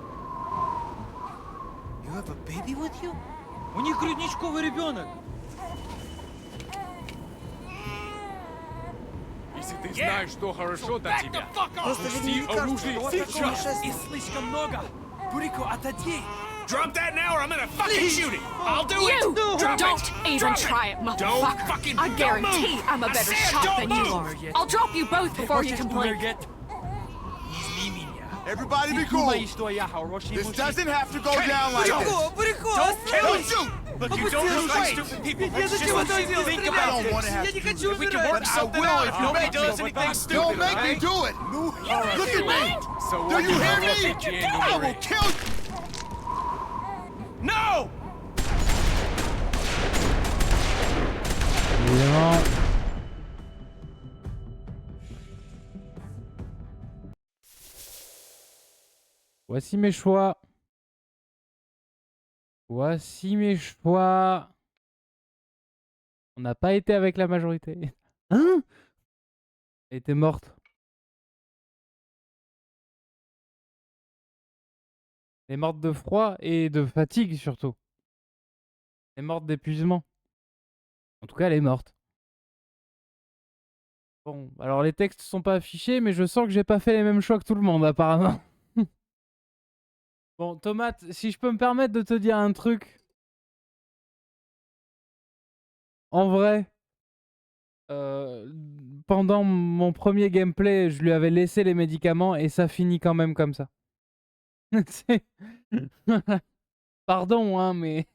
You have a baby with you? У них грудничковый ребенок. Если ты знаешь, что хорошо для Back the тебя, fuck off! Просто опусти мне не кажется, оружие что у вас такое сейчас! несчастье. Их слишком много. Турико, отойди. Drop that now or I'm gonna fucking shoot it! I'll do You it! Drop don't it! even Drop try it, motherfucker. fucking- I don't guarantee move. I'm a I better said shot don't than you move. are. I'll drop you both before you complain. Не зли меня. Everybody be Не cool. думай, что я хороший This мужик. doesn't have to go down like this. Don't shoot! Look, you don't look like stupid people. Я Let's зачем это just делаю? think I about don't want to this. have Я to не do хочу this. We can умирать. work something out if nobody does anything stupid, Don't make me alright? do it. Look at me. So Do what you hear do me? think you're I will doing? kill you. No! Évidemment. Voici mes choix. Voici mes choix. On n'a pas été avec la majorité. Hein? Elle était morte. Elle est morte de froid et de fatigue surtout. Elle est morte d'épuisement. En tout cas, elle est morte. Bon, alors les textes sont pas affichés, mais je sens que j'ai pas fait les mêmes choix que tout le monde apparemment. Bon, Tomate, si je peux me permettre de te dire un truc. En vrai, pendant mon premier gameplay, je lui avais laissé les médicaments et ça finit quand même comme ça. Pardon, hein, mais du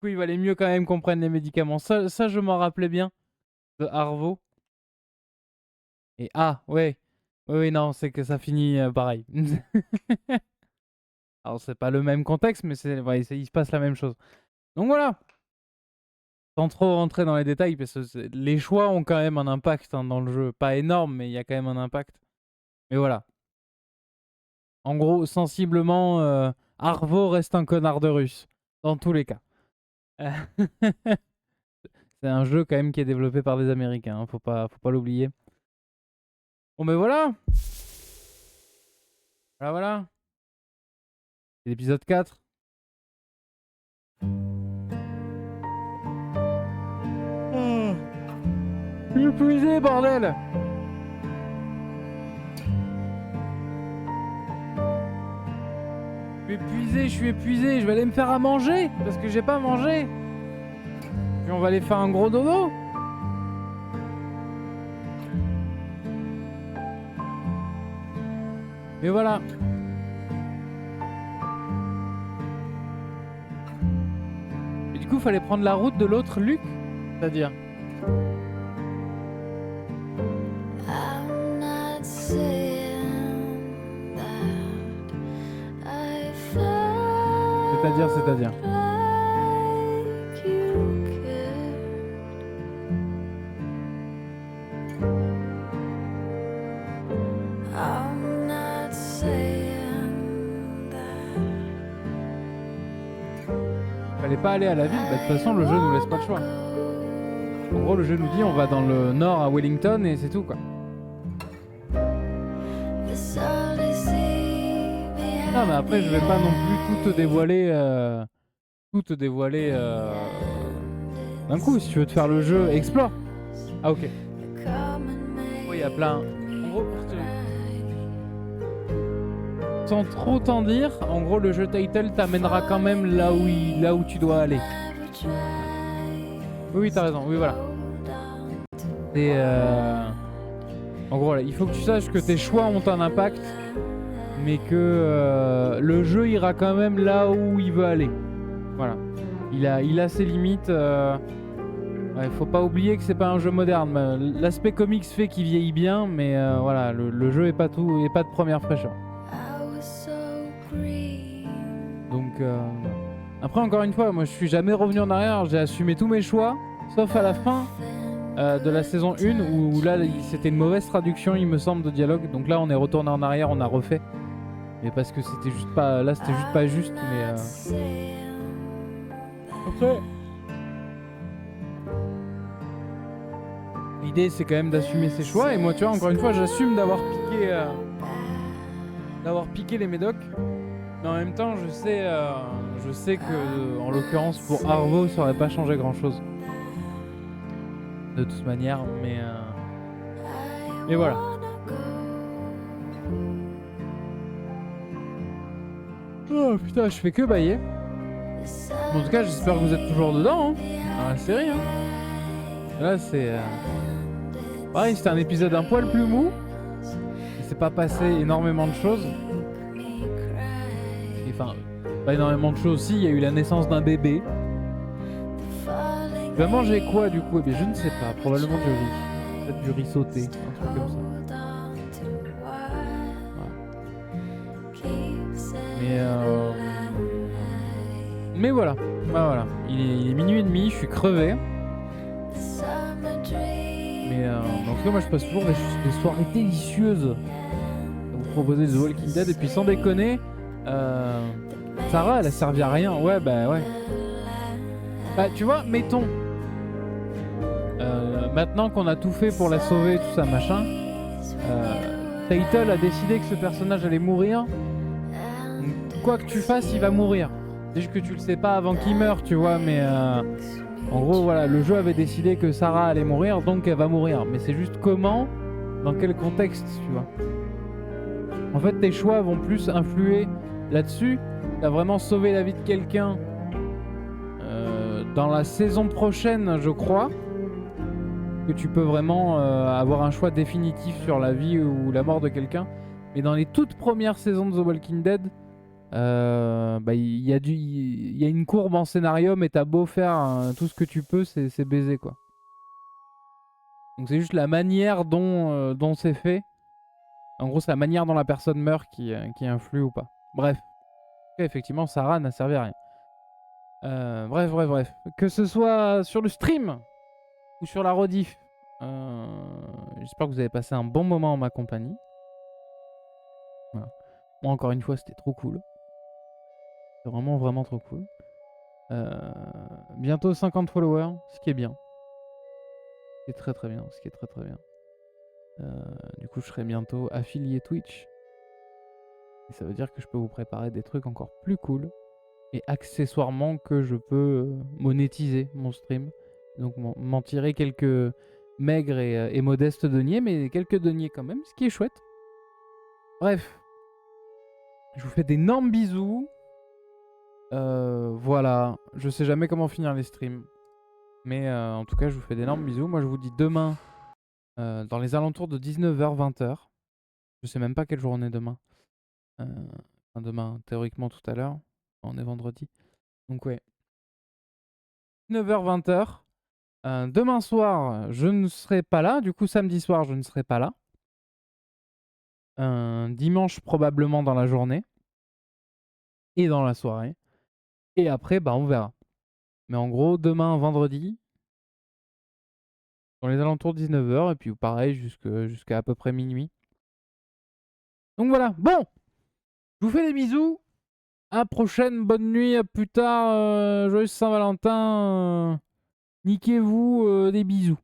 coup, il valait mieux quand même qu'on prenne les médicaments. Ça je m'en rappelais bien de Arvo. Et ouais. Oui, non, c'est que ça finit pareil. Alors, c'est pas le même contexte, mais il se passe la même chose. Donc voilà. Sans trop rentrer dans les détails, parce que les choix ont quand même un impact dans le jeu. Pas énorme, mais il y a quand même un impact. Mais voilà. En gros, sensiblement, Arvo reste un connard de russe. Dans tous les cas. C'est un jeu quand même qui est développé par des Américains. Hein, faut pas l'oublier. Bon, mais voilà. Voilà. C'est l'épisode 4. Je suis épuisé, bordel! Je suis épuisé, je vais aller me faire à manger parce que j'ai pas mangé. Puis on va aller faire un gros dodo. Et voilà. Et du coup, fallait prendre la route de l'autre Luc, c'est-à-dire. C'est-à-dire. Fallait pas aller à la ville, bah, de toute façon le jeu nous laisse pas le choix. En gros le jeu nous dit on va dans le nord à Wellington et c'est tout quoi. Non mais après je vais pas non plus tout te dévoiler d'un coup. Si tu veux te faire le jeu, explore. Ah ok. Oui, il y a plein. En gros, sans trop t'en dire, en gros le jeu Title t'amènera quand même là où tu dois aller. Oui, t'as raison, oui voilà. Et en gros, là, il faut que tu saches que tes choix ont un impact, mais que le jeu ira quand même là où il veut aller. Voilà. Il a ses limites. Ouais, faut pas oublier que c'est pas un jeu moderne. L'aspect comics fait qu'il vieillit bien, mais voilà, le jeu est pas tout, est pas de première fraîcheur. Donc après encore une fois, moi je suis jamais revenu en arrière, j'ai assumé tous mes choix, sauf à la fin de la saison 1 où là c'était une mauvaise traduction il me semble de dialogue. Donc là on est retourné en arrière, on a refait. Mais parce que c'était juste pas... Là c'était juste pas juste mais... Après... L'idée c'est quand même d'assumer ses choix et moi tu vois encore une fois j'assume d'avoir piqué les médocs. Mais en même temps je sais que en l'occurrence pour Arvo ça aurait pas changé grand chose. De toute manière mais voilà. Oh putain je fais que bailler. En tout cas j'espère que vous êtes toujours dedans hein, dans la série hein. Là c'est... Pareil c'était un épisode un poil plus mou. Il s'est pas passé énormément de choses. Enfin, pas énormément de choses aussi, il y a eu la naissance d'un bébé. Tu vas manger quoi du coup? Eh bien je ne sais pas, probablement du riz. Peut-être du riz sauté, un truc comme ça. Voilà. Mais voilà, bah voilà. Il est minuit et demi, je suis crevé. Mais en tout cas moi je passe toujours des soirées délicieuses à vous proposer The Walking Dead. Et puis sans déconner, Sarah elle a servi à rien. Ouais bah ouais. Bah tu vois, mettons maintenant qu'on a tout fait pour la sauver, tout ça machin, Teitel a décidé que ce personnage allait mourir. Quoi que tu fasses il va mourir. C'est juste que tu le sais pas avant qu'il meure tu vois. Mais en gros voilà, le jeu avait décidé que Sarah allait mourir, donc elle va mourir. Mais c'est juste comment, dans quel contexte tu vois. En fait tes choix vont plus influer là-dessus. T'as vraiment sauvé la vie de quelqu'un dans la saison prochaine je crois, que tu peux vraiment avoir un choix définitif sur la vie ou la mort de quelqu'un. Mais dans les toutes premières saisons de The Walking Dead, bah, y a une courbe en scénario, mais t'as beau faire tout ce que tu peux, c'est baisé quoi. Donc c'est juste la manière dont c'est fait. En gros c'est la manière dont la personne meurt qui influe ou pas. Bref. Effectivement Sarah n'a servi à rien. Bref. Que ce soit sur le stream ou sur la rediff, j'espère que vous avez passé un bon moment en ma compagnie. Voilà. Moi encore une fois c'était trop cool. C'est vraiment trop cool. Bientôt 50 followers, ce qui est bien. Ce qui est très bien. Du coup je serai bientôt affilié Twitch. Et ça veut dire que je peux vous préparer des trucs encore plus cool. Et accessoirement que je peux monétiser mon stream. Donc m'en tirer quelques maigres et modestes deniers, mais quelques deniers quand même, ce qui est chouette. Bref. Je vous fais d'énormes bisous. Voilà. Je sais jamais comment finir les streams. Mais en tout cas, je vous fais d'énormes bisous. Moi, je vous dis demain, dans les alentours de 19h-20h. Je sais même pas quel jour on est demain. Enfin, demain, théoriquement tout à l'heure. On est vendredi. Donc ouais. 19h-20h. Demain soir, je ne serai pas là. Du coup, samedi soir, je ne serai pas là. Dimanche, probablement dans la journée. Et dans la soirée. Et après, bah on verra. Mais en gros, demain, vendredi, dans les alentours de 19h. Et puis pareil, jusqu'à à peu près minuit. Donc voilà. Bon, je vous fais des bisous. À prochaine, bonne nuit, à plus tard. Joyeux Saint-Valentin. Niquez-vous, des bisous.